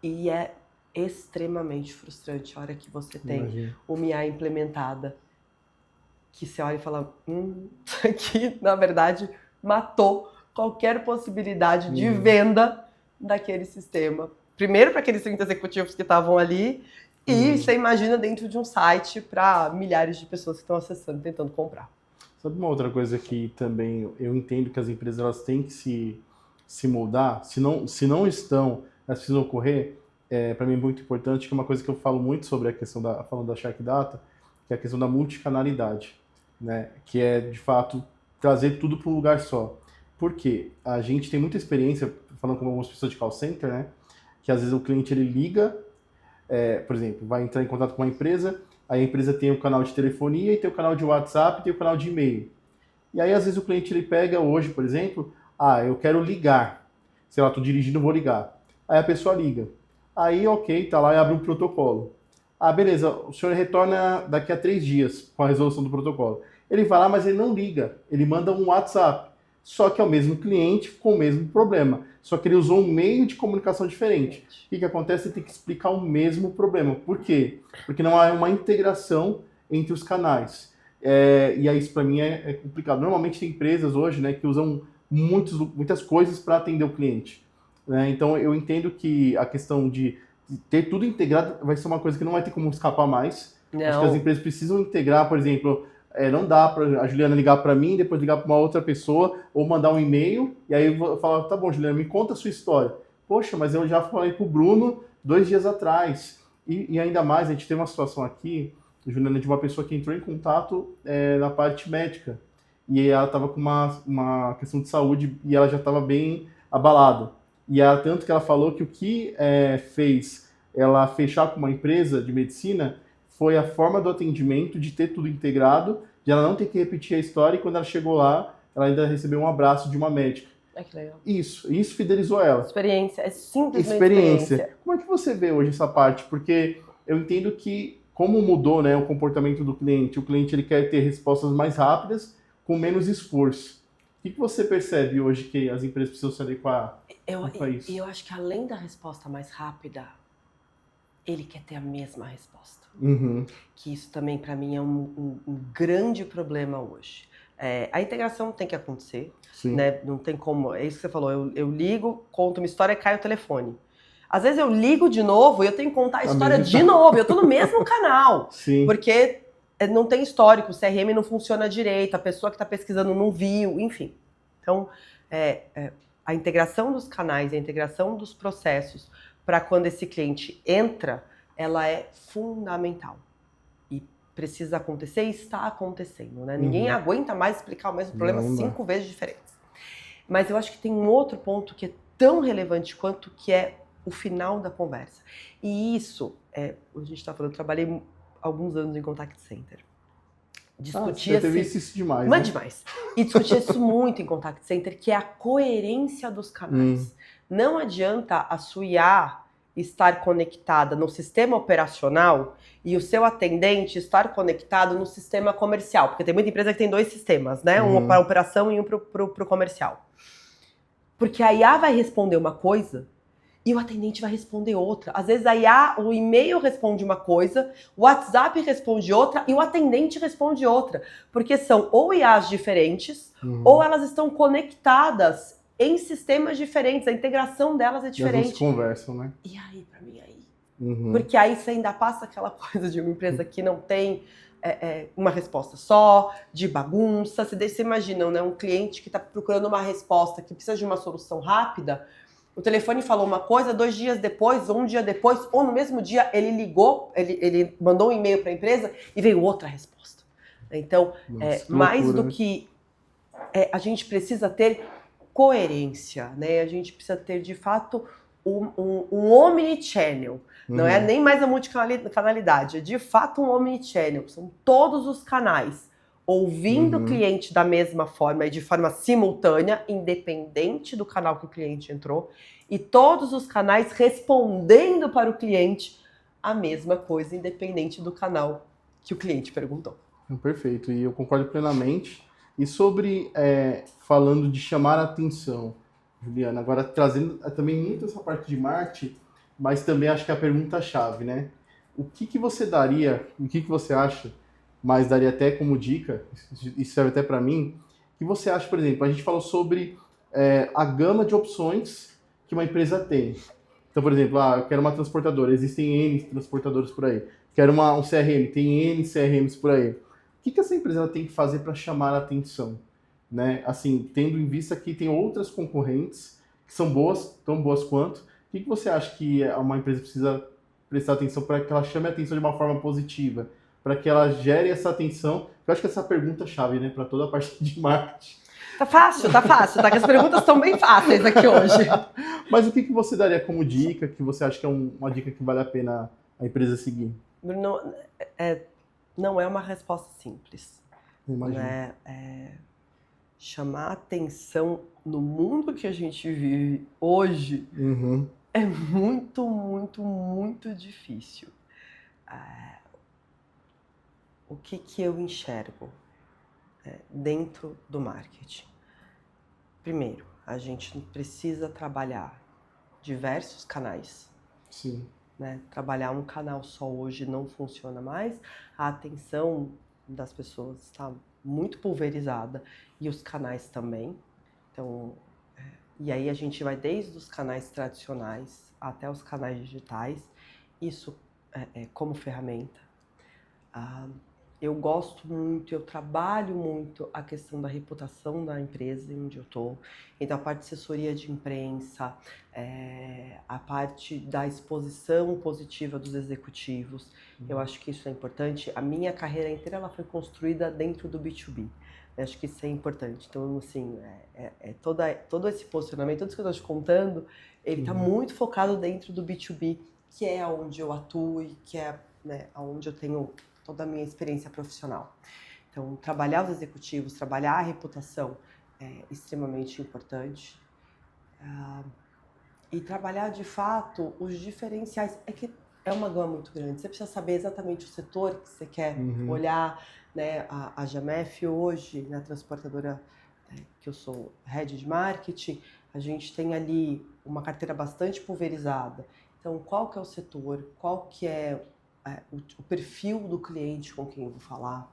Speaker 2: E é extremamente frustrante a hora que você tem uma IA implementada, que você olha e fala, isso aqui, na verdade, matou qualquer possibilidade de venda daquele sistema. Primeiro para aqueles 30 executivos que estavam ali, e você imagina dentro de um site para milhares de pessoas que estão acessando, tentando comprar.
Speaker 1: Sabe uma outra coisa que também eu entendo que as empresas elas têm que se moldar? Se não estão, elas precisam correr. Para mim é muito importante, que é uma coisa que eu falo muito sobre a questão falando da Shark Data, que é a questão da multicanalidade. Né, que é, de fato, trazer tudo para um lugar só. Por quê? A gente tem muita experiência, falando com algumas pessoas de call center, né, que às vezes o cliente ele liga, por exemplo, vai entrar em contato com uma empresa, aí a empresa tem o canal de telefonia, e tem o canal de WhatsApp, e tem o canal de e-mail. E aí, às vezes, o cliente ele pega hoje, por exemplo, eu quero ligar. Sei lá, estou dirigindo, vou ligar. Aí a pessoa liga. Aí, ok, tá lá e abre um protocolo. Ah, beleza, o senhor retorna daqui a 3 dias com a resolução do protocolo. Ele vai lá, mas ele não liga, ele manda um WhatsApp. Só que é o mesmo cliente com o mesmo problema. Só que ele usou um meio de comunicação diferente. O que acontece? Ele tem que explicar o mesmo problema. Por quê? Porque não há uma integração entre os canais. E aí isso para mim é complicado. Normalmente tem empresas hoje, né, que usam muitas coisas para atender o cliente. Né? Então eu entendo que a questão de ter tudo integrado vai ser uma coisa que não vai ter como escapar mais. Acho que as
Speaker 2: Não.
Speaker 1: empresas precisam integrar, por exemplo, não dá para a Juliana ligar para mim, depois ligar para uma outra pessoa, ou mandar um e-mail, e aí eu vou falar, tá bom, Juliana, me conta a sua história. Poxa, mas eu já falei pro Bruno 2 dias atrás. E ainda mais, a gente tem uma situação aqui, Juliana, de uma pessoa que entrou em contato na parte médica. E ela estava com uma questão de saúde e ela já estava bem abalada. E ela, tanto que ela falou que o que fez ela fechar com uma empresa de medicina foi a forma do atendimento, de ter tudo integrado, de ela não ter que repetir a história, e quando ela chegou lá, ela ainda recebeu um abraço de uma médica.
Speaker 2: Que legal.
Speaker 1: Isso fidelizou ela.
Speaker 2: Experiência, é simplesmente
Speaker 1: Experiência. Como é que você vê hoje essa parte? Porque eu entendo que, como mudou, né, o comportamento do cliente, o cliente ele quer ter respostas mais rápidas, com menos esforço. O que você percebe hoje que as empresas precisam se adequar a isso?
Speaker 2: Eu acho que além da resposta mais rápida, ele quer ter a mesma resposta.
Speaker 1: Uhum.
Speaker 2: Que isso também, para mim, é um grande problema hoje. A integração tem que acontecer, né? Não tem como. É isso que você falou. Eu ligo, conto uma história e cai o telefone. Às vezes eu ligo de novo e eu tenho que contar a história de novo. Eu tô no mesmo canal.
Speaker 1: Sim.
Speaker 2: Porque não tem histórico, o CRM não funciona direito, a pessoa que está pesquisando não viu, enfim. Então, a integração dos canais, a integração dos processos, para quando esse cliente entra, ela é fundamental. E precisa acontecer e está acontecendo, né? Ninguém aguenta mais explicar o mesmo problema 5 vezes diferentes. Mas eu acho que tem um outro ponto que é tão relevante quanto, que é o final da conversa. E isso, a gente está falando, eu trabalhei alguns anos em contact center.
Speaker 1: Discutia você teve isso demais,
Speaker 2: mas
Speaker 1: né?
Speaker 2: demais. E discutia isso muito em contact center, que é a coerência dos canais. Não adianta a sua IA estar conectada no sistema operacional e o seu atendente estar conectado no sistema comercial. Porque tem muita empresa que tem 2 sistemas, né? Um para operação e um para o comercial. Porque a IA vai responder uma coisa e o atendente vai responder outra. Às vezes o e-mail responde uma coisa, o WhatsApp responde outra e o atendente responde outra. Porque são ou IAs diferentes, ou elas estão conectadas em sistemas diferentes. A integração delas é diferente.
Speaker 1: Elas não se conversam, né?
Speaker 2: E aí, pra mim, porque aí você ainda passa aquela coisa de uma empresa que não tem uma resposta só, de bagunça. Você imagina, né, um cliente que está procurando uma resposta, que precisa de uma solução rápida. O telefone falou uma coisa, 2 dias depois, ou 1 dia depois, ou no mesmo dia, ele ligou, ele mandou um e-mail para a empresa e veio outra resposta. Então, mais do que... a gente precisa ter coerência, né? A gente precisa ter, de fato, um omnichannel. Não é nem mais a multicanalidade, é de fato um omnichannel. São todos os canais ouvindo o cliente da mesma forma e de forma simultânea, independente do canal que o cliente entrou, e todos os canais respondendo para o cliente a mesma coisa, independente do canal que o cliente perguntou.
Speaker 1: Perfeito, e eu concordo plenamente. E sobre, falando de chamar a atenção, Juliana, agora trazendo também muito essa parte de marketing, mas também acho que é a pergunta-chave, né? O que você daria, o que você acha, mas daria até como dica, isso serve até para mim, que você acha, por exemplo, a gente falou sobre a gama de opções que uma empresa tem. Então, por exemplo, eu quero uma transportadora, existem N transportadores por aí. Quero um CRM, tem N CRMs por aí. O que essa empresa tem que fazer para chamar a atenção? Né? Assim, tendo em vista que tem outras concorrentes que são boas, tão boas quanto. O que você acha que uma empresa precisa prestar atenção para que ela chame a atenção de uma forma positiva? Para que ela gere essa atenção? Eu acho que essa pergunta é chave, né? Para toda a parte de marketing.
Speaker 2: Tá fácil, tá? Que as perguntas estão bem fáceis aqui hoje.
Speaker 1: Mas o que você daria como dica, que você acha que é uma dica que vale a pena a empresa seguir?
Speaker 2: Bruno, não é uma resposta simples.
Speaker 1: Imagino.
Speaker 2: Chamar atenção no mundo que a gente vive hoje É muito, muito, muito difícil. O que eu enxergo dentro do marketing? Primeiro, a gente precisa trabalhar diversos canais,
Speaker 1: Sim.
Speaker 2: né? Trabalhar um canal só hoje não funciona mais. A atenção das pessoas está muito pulverizada e os canais também. Então, e aí a gente vai desde os canais tradicionais até os canais digitais. Isso como ferramenta. Eu gosto muito, eu trabalho muito a questão da reputação da empresa onde eu estou. Então, a parte de assessoria de imprensa, a parte da exposição positiva dos executivos, eu acho que isso é importante. A minha carreira inteira ela foi construída dentro do B2B. Eu acho que isso é importante. Então, assim, todo esse posicionamento, tudo isso que eu estou te contando, ele está muito focado dentro do B2B, que é onde eu atuo e que é, né, onde eu tenho toda a minha experiência profissional. Então, trabalhar os executivos, trabalhar a reputação é extremamente importante. E trabalhar, de fato, os diferenciais. É que é uma gama muito grande. Você precisa saber exatamente o setor que você quer olhar. Né? A Jamef hoje, na transportadora que eu sou head de marketing, a gente tem ali uma carteira bastante pulverizada. Então, qual que é o setor? Qual que é o perfil do cliente com quem eu vou falar?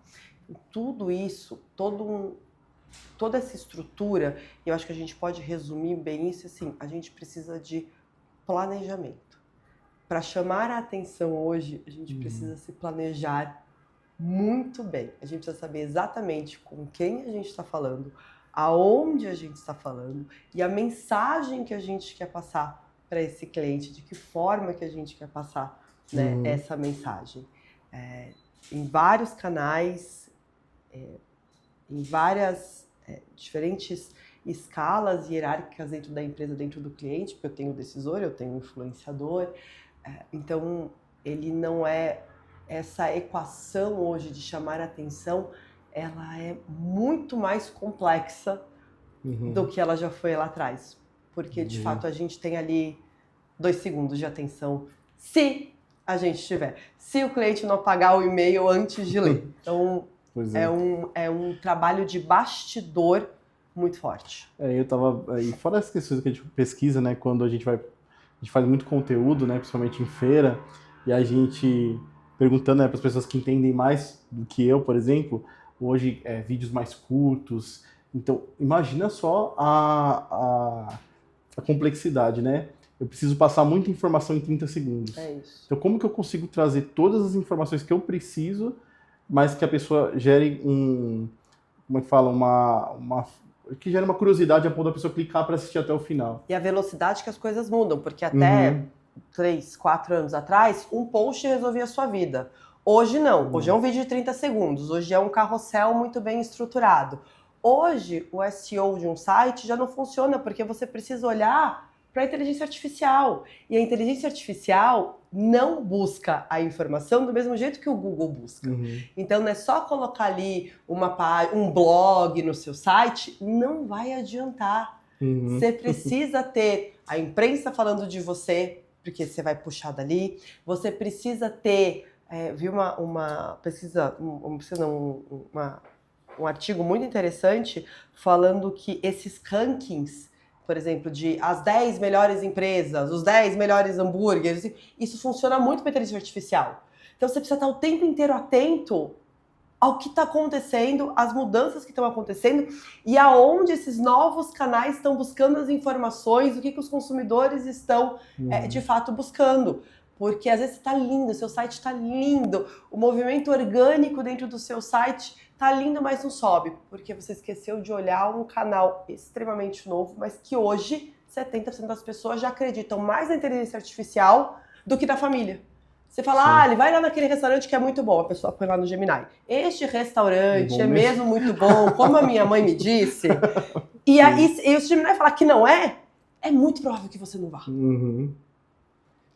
Speaker 2: Tudo isso, toda essa estrutura, eu acho que a gente pode resumir bem isso assim, a gente precisa de planejamento. Para chamar a atenção hoje, a gente precisa se planejar muito bem. A gente precisa saber exatamente com quem a gente está falando, aonde a gente está falando e a mensagem que a gente quer passar para esse cliente, de que forma que a gente quer passar, né, essa mensagem. Em vários canais, em várias diferentes escalas hierárquicas dentro da empresa, dentro do cliente, porque eu tenho o decisor, eu tenho o influenciador. Então, ele não é essa equação hoje de chamar a atenção, ela é muito mais complexa do que ela já foi lá atrás. Porque, de fato, a gente tem ali 2 segundos de atenção, se a gente tiver. Se o cliente não pagar o e-mail antes de ler. Então, é um trabalho de bastidor muito forte.
Speaker 1: Eu tava. E fora as questões que a gente pesquisa, né? Quando a gente faz muito conteúdo, né? Principalmente em feira, e a gente perguntando, né, para as pessoas que entendem mais do que eu, por exemplo, hoje vídeos mais curtos. Então, imagina só a complexidade, né? Eu preciso passar muita informação em 30 segundos.
Speaker 2: É isso.
Speaker 1: Então, como que eu consigo trazer todas as informações que eu preciso, mas que a pessoa gere como é que fala? Que gera uma curiosidade a ponto da pessoa clicar para assistir até o final.
Speaker 2: E a velocidade que as coisas mudam, porque até 3, 4 anos atrás, um post resolvia a sua vida. Hoje não, hoje é um vídeo de 30 segundos, hoje é um carrossel muito bem estruturado. Hoje, o SEO de um site já não funciona, porque você precisa olhar para a inteligência artificial. E a inteligência artificial não busca a informação do mesmo jeito que o Google busca. Então, não é só colocar ali um blog no seu site, não vai adiantar. Você precisa ter a imprensa falando de você, porque você vai puxar dali. Você precisa ter, vi uma pesquisa, um artigo muito interessante falando que esses rankings, por exemplo, de as 10 melhores empresas, os 10 melhores hambúrgueres, isso funciona muito com a inteligência artificial. Então você precisa estar o tempo inteiro atento ao que está acontecendo, às mudanças que estão acontecendo e aonde esses novos canais estão buscando as informações, o que os consumidores estão de fato buscando. Porque às vezes está lindo, o seu site está lindo, o movimento orgânico dentro do seu site está lindo, mas não sobe, porque você esqueceu de olhar um canal extremamente novo, mas que hoje 70% das pessoas já acreditam mais na inteligência artificial do que na família. Você fala, ele vai lá naquele restaurante que é muito bom, a pessoa põe lá no Gemini. Este restaurante é mesmo muito bom, como a minha mãe me disse. E aí, se o Gemini falar que não é muito provável que você não vá.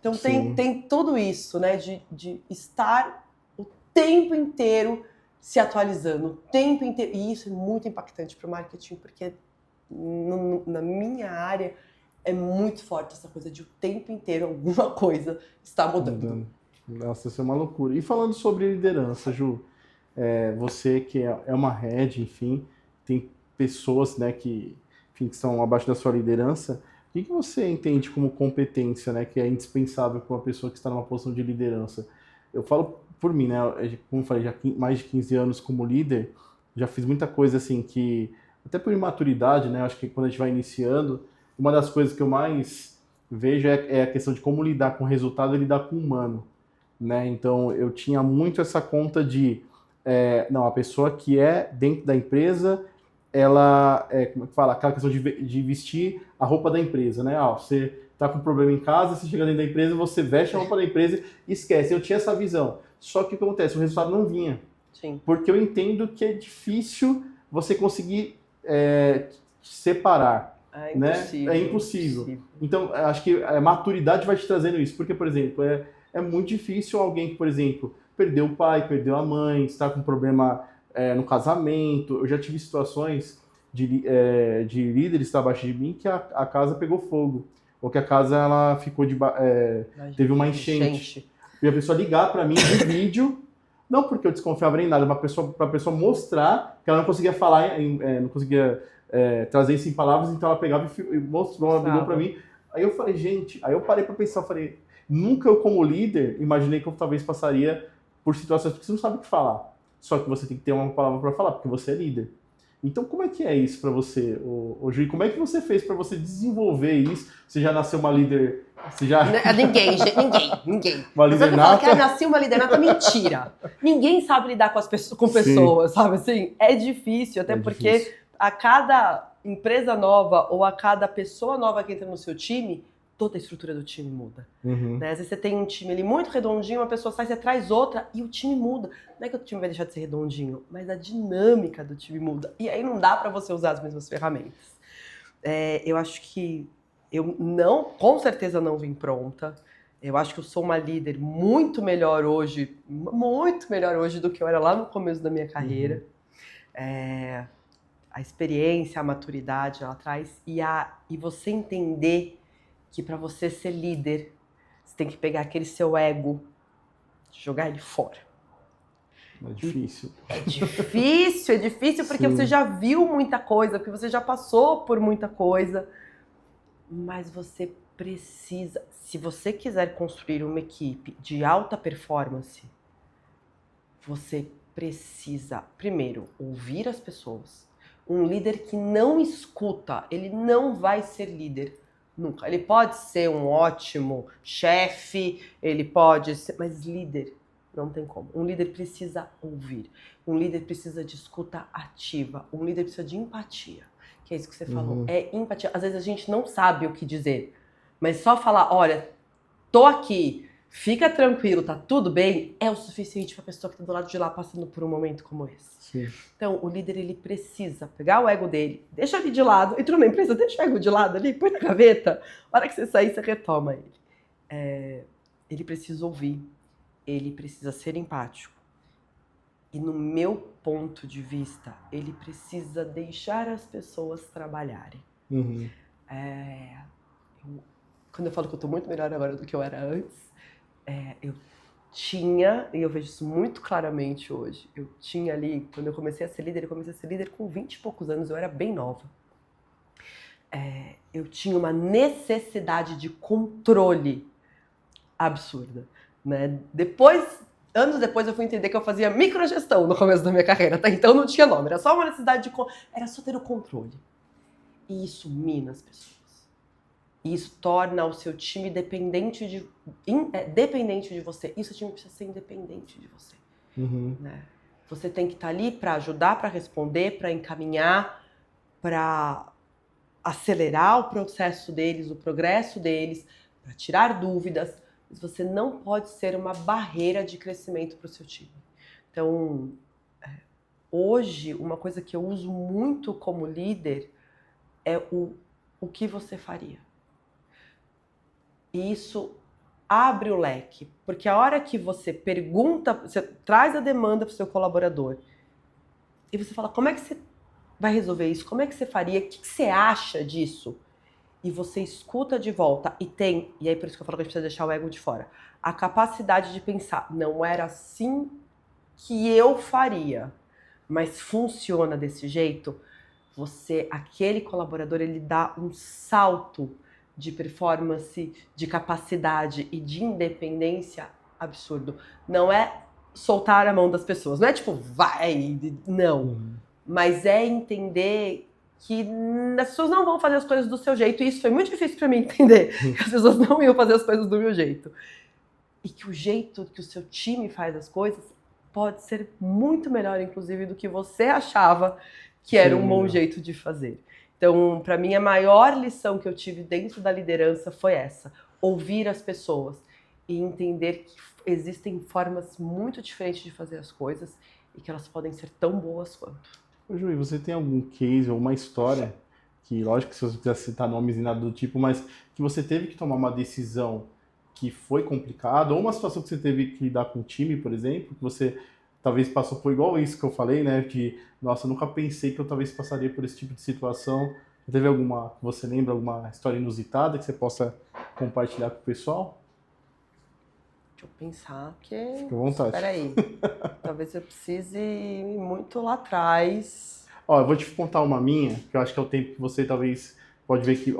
Speaker 2: Então tem tudo isso, né, de estar o tempo inteiro se atualizando, o tempo inteiro. E isso é muito impactante para o marketing, porque na minha área é muito forte essa coisa de o tempo inteiro alguma coisa está mudando.
Speaker 1: Nossa, isso é uma loucura. E falando sobre liderança, Ju, você que é uma head, enfim, tem pessoas, né, enfim, que estão abaixo da sua liderança, o que você entende como competência, né, que é indispensável para uma pessoa que está numa posição de liderança? Eu falo por mim, né, como eu falei, já mais de 15 anos como líder, já fiz muita coisa assim que, até por imaturidade, né, acho que quando a gente vai iniciando, uma das coisas que eu mais vejo é a questão de como lidar com o resultado e lidar com o humano, né? Então eu tinha muito essa conta de não, a pessoa que é dentro da empresa, ela como é que fala? Aquela questão de vestir a roupa da empresa, né? Você tá com um problema em casa, você chega dentro da empresa, você veste a roupa da empresa e esquece. Eu tinha essa visão. Só que o que acontece? O resultado não vinha.
Speaker 2: Sim.
Speaker 1: Porque eu entendo que é difícil você conseguir separar.
Speaker 2: É
Speaker 1: impossível, né? É impossível. Então, acho que a maturidade vai te trazendo isso. Porque, por exemplo, é muito difícil alguém que, por exemplo, perdeu o pai, perdeu a mãe, está com problema no casamento. Eu já tive situações de líderes que estão abaixo de mim que a casa pegou fogo. Ou que a casa ela ficou teve uma enchente. E a pessoa ligar para mim de vídeo, não porque eu desconfiava nem nada, mas para a pessoa mostrar que ela não conseguia falar, não conseguia trazer isso em palavras, então ela pegava e mostrou, ela ligou para mim. Aí eu falei, gente, aí eu parei para pensar, falei, nunca eu como líder imaginei que eu talvez passaria por situações porque você não sabe o que falar. Só que você tem que ter uma palavra para falar, porque você é líder. Então, como é que é isso para você, Ju? Como é que você fez para você desenvolver isso? Você já nasceu uma líder...
Speaker 2: Ninguém.
Speaker 1: Uma
Speaker 2: líder
Speaker 1: líder
Speaker 2: nata?
Speaker 1: Fala
Speaker 2: que nasci uma líder nata, mentira. Ninguém sabe lidar com pessoas, sabe assim? É difícil, até porque difícil. A cada empresa nova ou a cada pessoa nova que entra no seu time, toda a estrutura do time muda.
Speaker 1: Uhum.
Speaker 2: Né? Às vezes você tem um time ali muito redondinho, uma pessoa sai, você traz outra e o time muda. Não é que o time vai deixar de ser redondinho, mas a dinâmica do time muda. E aí não dá para você usar as mesmas ferramentas. Eu acho que eu com certeza não vim pronta. Eu acho que eu sou uma líder muito melhor hoje do que eu era lá no começo da minha carreira. Uhum. A experiência, a maturidade, ela traz. E você entender que para você ser líder, você tem que pegar aquele seu ego, jogar ele fora.
Speaker 1: É difícil.
Speaker 2: É difícil porque Sim. Você já viu muita coisa, porque você já passou por muita coisa. Mas você precisa, se você quiser construir uma equipe de alta performance, você precisa, primeiro, ouvir as pessoas. Um líder que não escuta, ele não vai ser líder. Nunca. Ele pode ser um ótimo chefe, ele pode ser, mas líder não tem como. Um líder precisa ouvir. Um líder precisa de escuta ativa. Um líder precisa de empatia. Que é isso que você falou. É empatia. Às vezes a gente não sabe o que dizer, mas só falar, olha, tô aqui, fica tranquilo, tá tudo bem, é o suficiente para a pessoa que tá do lado de lá passando por um momento como esse.
Speaker 1: Sim.
Speaker 2: Então, o líder, ele precisa pegar o ego dele, deixa ele de lado, entra numa empresa, deixa o ego de lado ali, põe na gaveta, na hora que você sair, você retoma ele. Ele precisa ouvir, ele precisa ser empático. E no meu ponto de vista, ele precisa deixar as pessoas trabalharem.
Speaker 1: Uhum.
Speaker 2: Quando eu falo que eu tô muito melhor agora do que eu era antes, eu tinha, e eu vejo isso muito claramente hoje, eu tinha ali, quando eu comecei a ser líder com 20 e poucos anos, eu era bem nova. Eu tinha uma necessidade de controle absurda, né? Anos depois eu fui entender que eu fazia microgestão no começo da minha carreira, até então não tinha nome, era só uma necessidade era só ter o controle. E isso mina as pessoas. E isso torna o seu time dependente de você. E o seu time precisa ser independente de você.
Speaker 1: Uhum.
Speaker 2: Né? Você tem que estar ali para ajudar, para responder, para encaminhar, para acelerar o processo deles, o progresso deles, para tirar dúvidas. Mas você não pode ser uma barreira de crescimento para o seu time. Então, hoje, uma coisa que eu uso muito como líder é o que você faria. E isso abre o leque, porque a hora que você pergunta, você traz a demanda para o seu colaborador e você fala, como é que você vai resolver isso? Como é que você faria? O que você acha disso? e você escuta de volta e aí por isso que eu falo que a gente precisa deixar o ego de fora, a capacidade de pensar, não era assim que eu faria, mas funciona desse jeito, aquele colaborador, ele dá um salto de performance, de capacidade e de independência absurdo. Não é soltar a mão das pessoas, não é tipo, vai, não. Mas é entender que as pessoas não vão fazer as coisas do seu jeito, e isso foi muito difícil para mim entender, que as pessoas não iam fazer as coisas do meu jeito. E que o jeito que o seu time faz as coisas pode ser muito melhor, inclusive, do que você achava que era um bom jeito de fazer. Então, para mim, a maior lição que eu tive dentro da liderança foi essa: ouvir as pessoas e entender que existem formas muito diferentes de fazer as coisas e que elas podem ser tão boas quanto.
Speaker 1: Ô, Ju, e você tem algum case ou uma história, que lógico que se você quiser citar nomes e nada do tipo, mas que você teve que tomar uma decisão que foi complicada, ou uma situação que você teve que lidar com o time, por exemplo, que você talvez passou por igual isso que eu falei, né? Que, nossa, eu nunca pensei que eu talvez passaria por esse tipo de situação. Teve alguma, você lembra, alguma história inusitada que você possa compartilhar com o pessoal?
Speaker 2: Deixa eu pensar, porque...
Speaker 1: Fique à vontade.
Speaker 2: Espera aí. Talvez eu precise ir muito lá atrás.
Speaker 1: Ó, eu vou te contar uma minha, que eu acho que é o tempo que você talvez pode ver que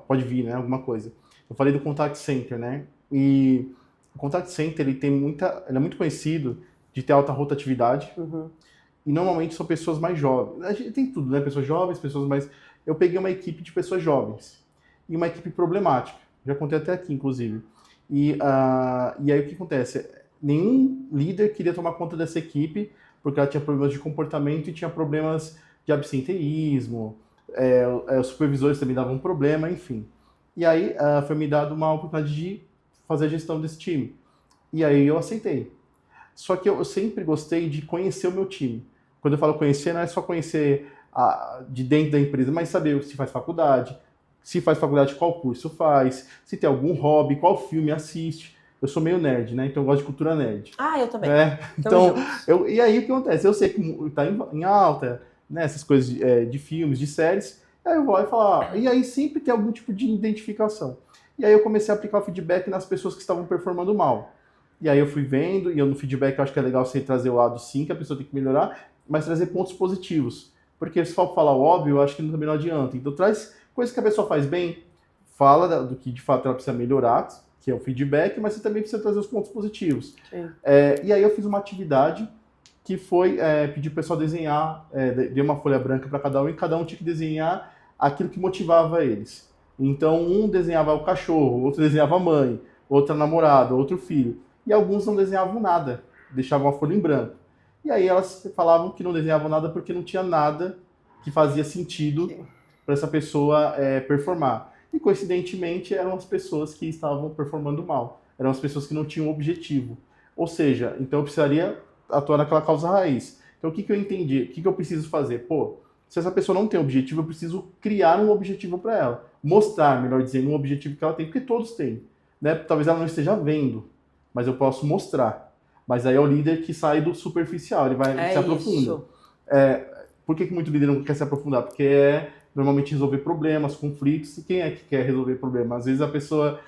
Speaker 1: pode vir, né? Alguma coisa. Eu falei do Contact Center, né? E o Contact Center, ele é muito conhecido de ter alta rotatividade. E normalmente são pessoas mais jovens. A gente tem tudo, né? Pessoas jovens, pessoas mais... Eu peguei uma equipe de pessoas jovens e uma equipe problemática. Já contei até aqui, inclusive. E aí o que acontece? Nenhum líder queria tomar conta dessa equipe porque ela tinha problemas de comportamento e tinha problemas de absenteísmo. Os supervisores também davam problema, enfim. E aí foi me dado uma oportunidade de fazer a gestão desse time. E aí eu aceitei. Só que eu sempre gostei de conhecer o meu time. Quando eu falo conhecer, não é só conhecer de dentro da empresa, mas saber se faz faculdade, qual curso faz, se tem algum hobby, qual filme assiste. Eu sou meio nerd, né? Então eu gosto de cultura nerd.
Speaker 2: Ah, eu também.
Speaker 1: Então, e aí o que acontece? Eu sei que está em alta, né? Essas coisas de filmes, de séries. Aí eu vou e falar, e aí sempre tem algum tipo de identificação. E aí eu comecei a aplicar o feedback nas pessoas que estavam performando mal. E aí eu fui vendo, e eu no feedback eu acho que é legal você trazer o lado sim, que a pessoa tem que melhorar, mas trazer pontos positivos. Porque se for falar o óbvio, eu acho que também não adianta. Então traz coisas que a pessoa faz bem, fala do que de fato ela precisa melhorar, que é o feedback, mas você também precisa trazer os pontos positivos. E aí eu fiz uma atividade que foi pedir para o pessoal desenhar, dei uma folha branca para cada um, e cada um tinha que desenhar aquilo que motivava eles. Então um desenhava o cachorro, outro desenhava a mãe, outro a namorada, outro filho. E alguns não desenhavam nada, deixavam a folha em branco. E aí elas falavam que não desenhavam nada porque não tinha nada que fazia sentido para essa pessoa performar. E coincidentemente eram as pessoas que estavam performando mal. Eram as pessoas que não tinham objetivo. Ou seja, então eu precisaria atuar naquela causa raiz. Então o que eu entendi? O que eu preciso fazer? Se essa pessoa não tem objetivo, eu preciso criar um objetivo para ela. Mostrar, melhor dizendo, um objetivo que ela tem, porque todos têm. Né? Talvez ela não esteja vendo, mas eu posso mostrar. Mas aí é o líder que sai do superficial, ele vai se aprofunda. Por que muito líder não quer se aprofundar? Porque normalmente resolver problemas, conflitos, e quem é que quer resolver problemas? Às vezes a pessoa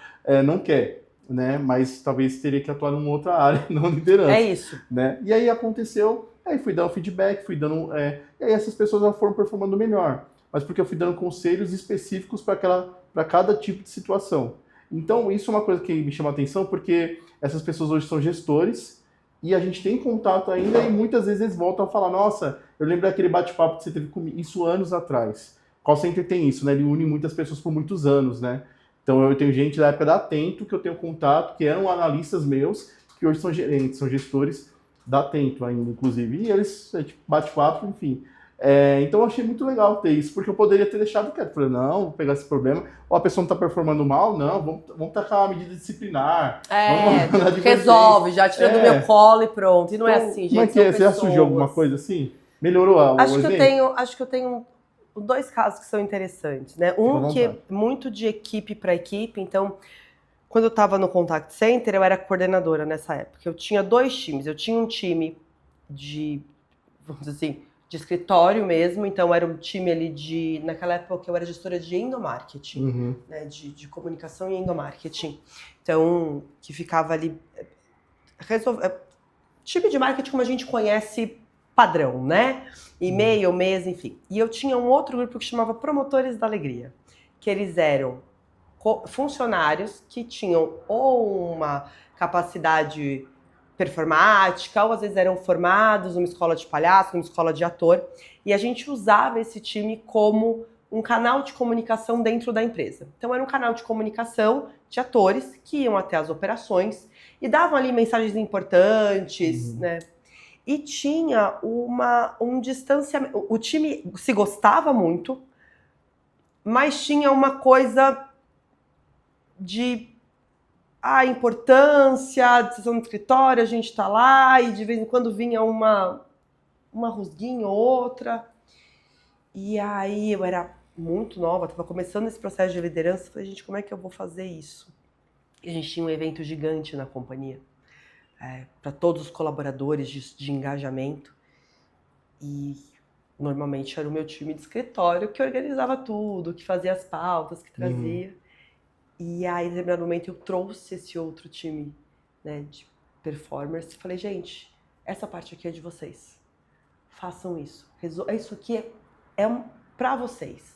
Speaker 1: não quer, né? Mas talvez teria que atuar numa outra área, não liderança.
Speaker 2: É isso.
Speaker 1: Né? E aí aconteceu, aí fui dando feedback, e aí essas pessoas já foram performando melhor. Mas porque eu fui dando conselhos específicos para cada tipo de situação. Então isso é uma coisa que me chama a atenção, porque essas pessoas hoje são gestores, e a gente tem contato ainda, e muitas vezes eles voltam a falar, nossa, eu lembro daquele bate-papo que você teve comigo, isso anos atrás. Call Center tem isso, né? Ele une muitas pessoas por muitos anos, né? Então eu tenho gente da época da Atento que eu tenho contato, que eram analistas meus, que hoje são gerentes, são gestores da Atento ainda, inclusive. E eles, bate-papo, enfim. Então eu achei muito legal ter isso, porque eu poderia ter deixado quieto. Falei, não, vou pegar esse problema. Ou a pessoa não está performando mal, não, vamos tacar uma medida disciplinar.
Speaker 2: Resolve, já tira do meu colo e pronto. E não
Speaker 1: então,
Speaker 2: é assim, gente.
Speaker 1: Como é que é? Você já surgiu alguma coisa assim? Melhorou
Speaker 2: Acho que eu tenho dois casos que são interessantes, né? Um que é muito de equipe para equipe. Então, quando eu estava no Contact Center, eu era coordenadora nessa época. Eu tinha 2 times. Eu tinha um time de, vamos dizer assim, de escritório mesmo, então era um time ali naquela época eu era gestora de endomarketing, né, de comunicação e endomarketing, então que ficava ali, time de marketing como a gente conhece padrão, né, e-mail, mês, enfim, e eu tinha um outro grupo que chamava Promotores da Alegria, que eles eram funcionários que tinham ou uma capacidade performática, ou às vezes eram formados numa escola de palhaço, numa escola de ator, e a gente usava esse time como um canal de comunicação dentro da empresa. Então era um canal de comunicação de atores que iam até as operações e davam ali mensagens importantes, né? E tinha um distanciamento. O time se gostava muito, mas tinha uma coisa de importância, decisão do escritório, a gente tá lá, e de vez em quando vinha uma rusguinha ou outra. E aí eu era muito nova, tava começando esse processo de liderança, falei, gente, como é que eu vou fazer isso? E a gente tinha um evento gigante na companhia, para todos os colaboradores de engajamento. E normalmente era o meu time de escritório que organizava tudo, que fazia as pautas, que trazia. E aí, em determinado momento, eu trouxe esse outro time, né, de performers e falei, gente, essa parte aqui é de vocês. Façam isso. Isso aqui é para vocês.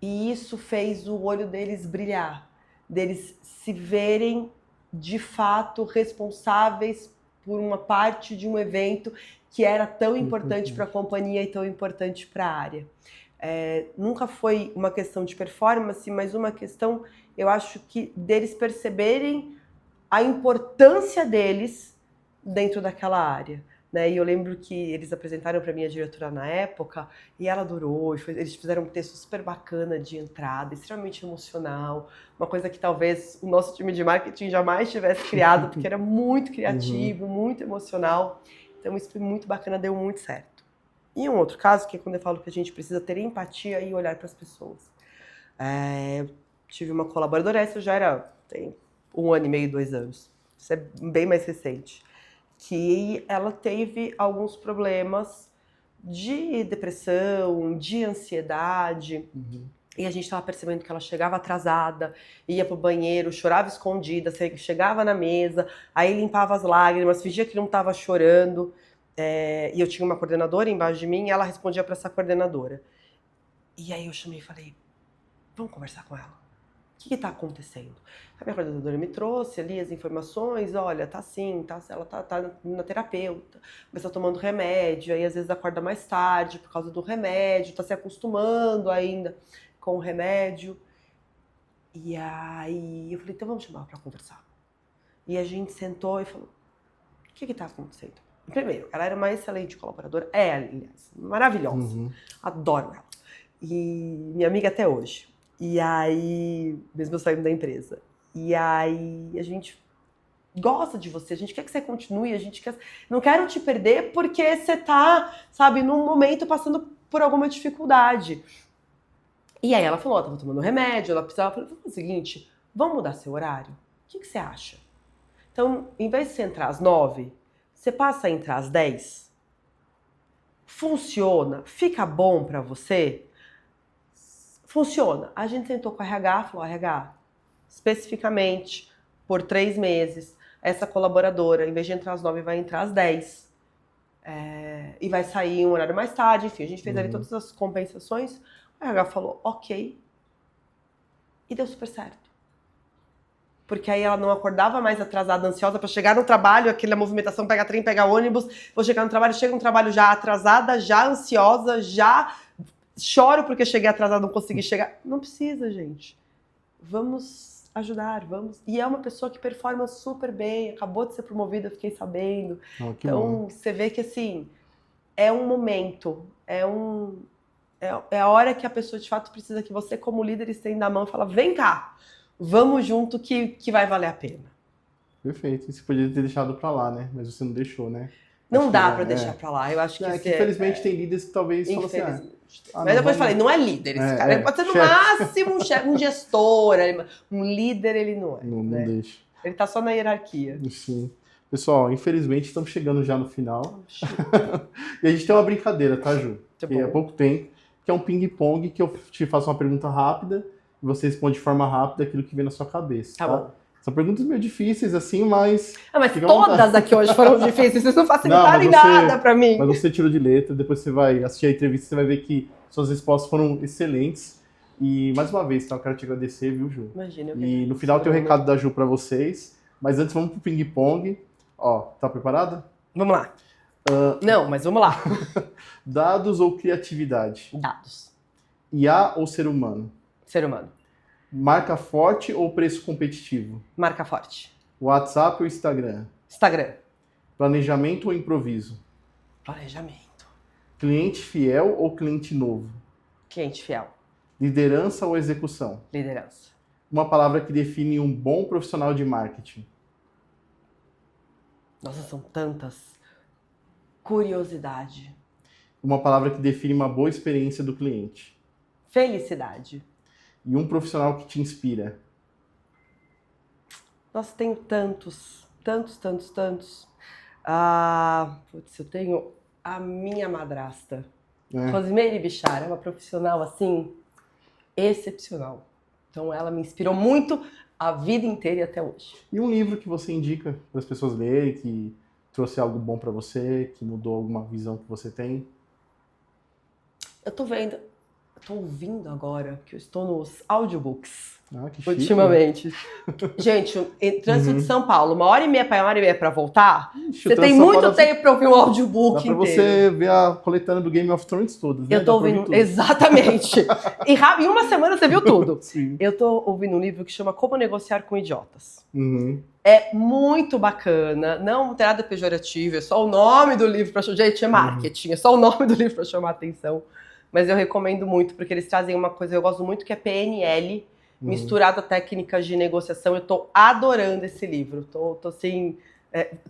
Speaker 2: E isso fez o olho deles brilhar, deles se verem, de fato, responsáveis por uma parte de um evento que era tão importante para a companhia e tão importante para a área. Nunca foi uma questão de performance, mas uma questão, eu acho que deles perceberem a importância deles dentro daquela área, né? E eu lembro que eles apresentaram para minha diretora na época e ela adorou, eles fizeram um texto super bacana de entrada, extremamente emocional, uma coisa que talvez o nosso time de marketing jamais tivesse criado, porque era muito criativo, muito emocional, então isso foi muito bacana, deu muito certo. E um outro caso, que é quando eu falo que a gente precisa ter empatia e olhar para as pessoas. Eu tive uma colaboradora, essa já tem 1 ano e meio, 2 anos. Isso é bem mais recente. Que ela teve alguns problemas de depressão, de ansiedade. E a gente estava percebendo que ela chegava atrasada, ia pro banheiro, chorava escondida, chegava na mesa, aí limpava as lágrimas, fingia que não estava chorando. E eu tinha uma coordenadora embaixo de mim e ela respondia para essa coordenadora. E aí eu chamei e falei, vamos conversar com ela. O que está acontecendo? A minha coordenadora me trouxe ali as informações, olha, tá assim, ela tá na terapeuta, mas tá tomando remédio, aí às vezes acorda mais tarde por causa do remédio, tá se acostumando ainda com o remédio. E aí eu falei, então vamos chamar ela para conversar. E a gente sentou e falou, o que está acontecendo? Primeiro, ela era uma excelente colaboradora, aliás, maravilhosa, adoro ela, e minha amiga até hoje, e aí, mesmo eu saindo da empresa, e aí a gente gosta de você, a gente quer que você continue, a gente quer, não quero te perder porque você tá, sabe, num momento passando por alguma dificuldade. E aí ela falou, ela tava tomando remédio, ela precisava, eu falei, o seguinte, vamos mudar seu horário? O que você acha? Então, em vez de você entrar às 9, você passa a entrar às 10? Funciona? Fica bom pra você? Funciona. A gente sentou com a RH, falou, RH, especificamente, por 3 meses, essa colaboradora, em vez de entrar às 9, vai entrar às 10. E vai sair um horário mais tarde, enfim, a gente fez ali todas as compensações. A RH falou, ok. E deu super certo. Porque aí ela não acordava mais atrasada, ansiosa para chegar no trabalho, aquela movimentação, pega trem, pega ônibus, vou chegar no trabalho, chego no trabalho já atrasada, já ansiosa, já choro porque cheguei atrasada, não consegui chegar. Não precisa, gente. Vamos ajudar, vamos. E é uma pessoa que performa super bem, acabou de ser promovida, eu fiquei sabendo. Então, você vê que assim, é um momento, é a hora que a pessoa de fato precisa que você, como líder, estenda a mão e fala, vem cá. Vamos junto que vai valer a pena.
Speaker 1: Perfeito. E você podia ter deixado pra lá, né? Mas você não deixou, né?
Speaker 2: Não dá pra deixar pra lá. Eu acho que
Speaker 1: infelizmente tem líderes que talvez falam assim,
Speaker 2: mas depois eu falei, não é líder esse cara. Ele pode ser no máximo um gestor, um líder ele não é.
Speaker 1: Não
Speaker 2: né?
Speaker 1: deixa.
Speaker 2: Ele tá só na hierarquia.
Speaker 1: Sim. Pessoal, infelizmente estamos chegando já no final. E a gente tem uma brincadeira, tá, Ju? Que há pouco tempo, que é um ping-pong, que eu te faço uma pergunta rápida e você responde de forma rápida aquilo que vem na sua cabeça, tá?
Speaker 2: Bom.
Speaker 1: São perguntas meio difíceis, assim, mas...
Speaker 2: Mas todas aqui hoje foram difíceis, vocês não facilitaram em nada pra mim.
Speaker 1: Mas você tirou de letra, depois você vai assistir a entrevista, você vai ver que suas respostas foram excelentes. E, mais uma vez, tá? Eu quero te agradecer, viu, Ju?
Speaker 2: Imagina.
Speaker 1: E no final tem o recado da Ju pra vocês. Mas antes, vamos pro ping-pong. Ó, tá preparada?
Speaker 2: Vamos lá. Não, mas vamos lá.
Speaker 1: Dados ou criatividade?
Speaker 2: Dados.
Speaker 1: IA ou ser humano?
Speaker 2: Ser humano.
Speaker 1: Marca forte ou preço competitivo?
Speaker 2: Marca forte.
Speaker 1: WhatsApp ou Instagram?
Speaker 2: Instagram.
Speaker 1: Planejamento ou improviso?
Speaker 2: Planejamento.
Speaker 1: Cliente fiel ou cliente novo?
Speaker 2: Cliente fiel.
Speaker 1: Liderança ou execução?
Speaker 2: Liderança.
Speaker 1: Uma palavra que define um bom profissional de marketing.
Speaker 2: Nossa, são tantas. Curiosidade.
Speaker 1: Uma palavra que define uma boa experiência do cliente.
Speaker 2: Felicidade.
Speaker 1: E um profissional que te inspira.
Speaker 2: Nossa, tem tantos. Putz, eu tenho a minha madrasta. Rosimeire Bichara, é uma profissional, assim, excepcional. Então ela me inspirou muito a vida inteira e até hoje.
Speaker 1: E um livro que você indica para as pessoas lerem, que trouxe algo bom para você, que mudou alguma visão que você tem?
Speaker 2: Eu tô ouvindo agora, que eu estou nos audiobooks.
Speaker 1: Que chique,
Speaker 2: ultimamente. Né? Gente, trânsito de São Paulo, 1h30 para ir, 1h30 para voltar.
Speaker 1: Ixi,
Speaker 2: você tem muito tempo para ouvir um audiobook
Speaker 1: inteiro. Dá pra
Speaker 2: inteiro.
Speaker 1: você ver a coletânea do Game of Thrones todas, né?
Speaker 2: Eu tô ouvindo, exatamente. Em uma semana você viu tudo.
Speaker 1: Sim.
Speaker 2: Eu tô ouvindo um livro que chama Como Negociar com Idiotas.
Speaker 1: Uhum.
Speaker 2: É muito bacana, não tem nada pejorativo, é só o nome do livro para chamar. Gente, é marketing, é só o nome do livro para chamar a atenção. Mas eu recomendo muito, porque eles trazem uma coisa que eu gosto muito, que é PNL, misturado a técnicas de negociação. Eu tô adorando esse livro. Tô assim,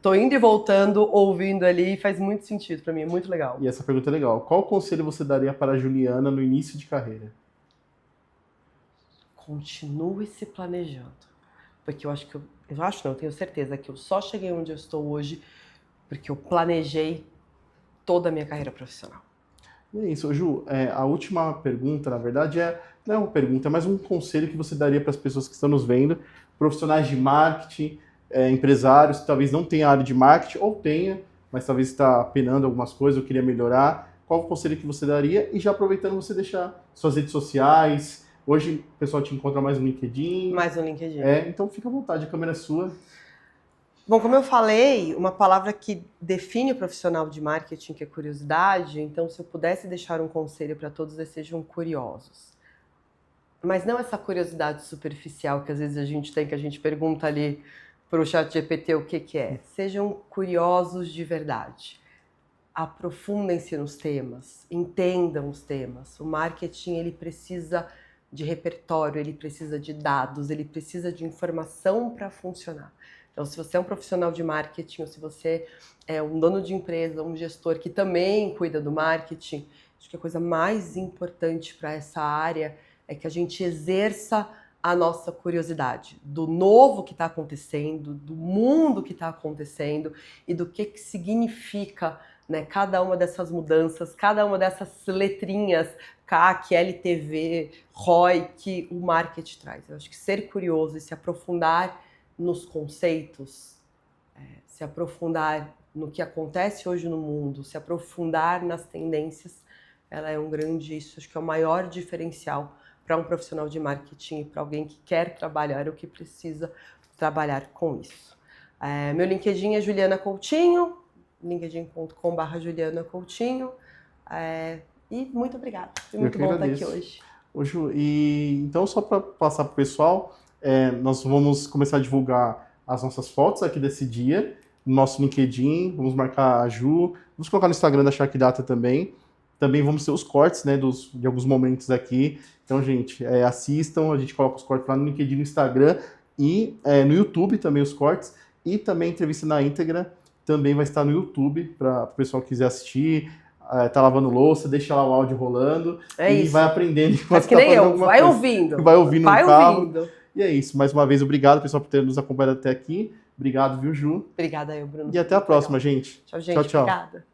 Speaker 2: tô indo e voltando, ouvindo ali, faz muito sentido para mim, é muito legal.
Speaker 1: E essa pergunta é legal. Qual conselho você daria para a Juliana no início de carreira?
Speaker 2: Continue se planejando. Porque eu tenho certeza que eu só cheguei onde eu estou hoje porque eu planejei toda a minha carreira profissional.
Speaker 1: E é isso, Ju. A última pergunta, na verdade, não é uma pergunta, é mais um conselho que você daria para as pessoas que estão nos vendo, profissionais de marketing, empresários que talvez não tenham área de marketing, ou tenha, mas talvez está penando algumas coisas, ou queria melhorar. Qual o conselho que você daria? E já aproveitando, você deixar suas redes sociais. Hoje o pessoal te encontra mais no LinkedIn.
Speaker 2: Mais no LinkedIn.
Speaker 1: Então fica à vontade, a câmera é sua.
Speaker 2: Bom, como eu falei, uma palavra que define o profissional de marketing, que é curiosidade, então se eu pudesse deixar um conselho para todos, sejam curiosos. Mas não essa curiosidade superficial que às vezes a gente tem, que a gente pergunta ali para o ChatGPT o que é. Sejam curiosos de verdade. Aprofundem-se nos temas, entendam os temas. O marketing, ele precisa de repertório, ele precisa de dados, ele precisa de informação para funcionar. Então, se você é um profissional de marketing, ou se você é um dono de empresa, um gestor que também cuida do marketing, acho que a coisa mais importante para essa área é que a gente exerça a nossa curiosidade do novo que está acontecendo, do mundo que está acontecendo e do que significa, né, cada uma dessas mudanças, cada uma dessas letrinhas, CAC, LTV, ROI, que o marketing traz. Eu acho que ser curioso e se aprofundar nos conceitos, se aprofundar no que acontece hoje no mundo, se aprofundar nas tendências, ela é acho que é o maior diferencial para um profissional de marketing e para alguém que quer trabalhar ou que precisa trabalhar com isso. Meu LinkedIn é Juliana Coutinho, linkedin.com/Juliana Coutinho, e muito obrigada, foi muito bom estar aqui hoje.
Speaker 1: Ju, então só para passar para o pessoal, nós vamos começar a divulgar as nossas fotos aqui desse dia, no nosso LinkedIn, vamos marcar a Ju, vamos colocar no Instagram da Shark Data também. Também vamos ter os cortes, né, de alguns momentos aqui. Então, gente, assistam, a gente coloca os cortes lá no LinkedIn, no Instagram e no YouTube também os cortes. E também a entrevista na íntegra também vai estar no YouTube, para o pessoal que quiser assistir. Tá lavando louça, deixa lá o áudio rolando e vai aprendendo.
Speaker 2: Mas que nem eu, vai ouvindo.
Speaker 1: Vai ouvindo no carro.
Speaker 2: Ouvindo.
Speaker 1: E é isso. Mais uma vez, obrigado, pessoal, por ter nos acompanhado até aqui. Obrigado, viu, Ju?
Speaker 2: Obrigada, eu, Bruno.
Speaker 1: E até a próxima, gente.
Speaker 2: Tchau, gente.
Speaker 1: Tchau, tchau.
Speaker 2: Obrigada.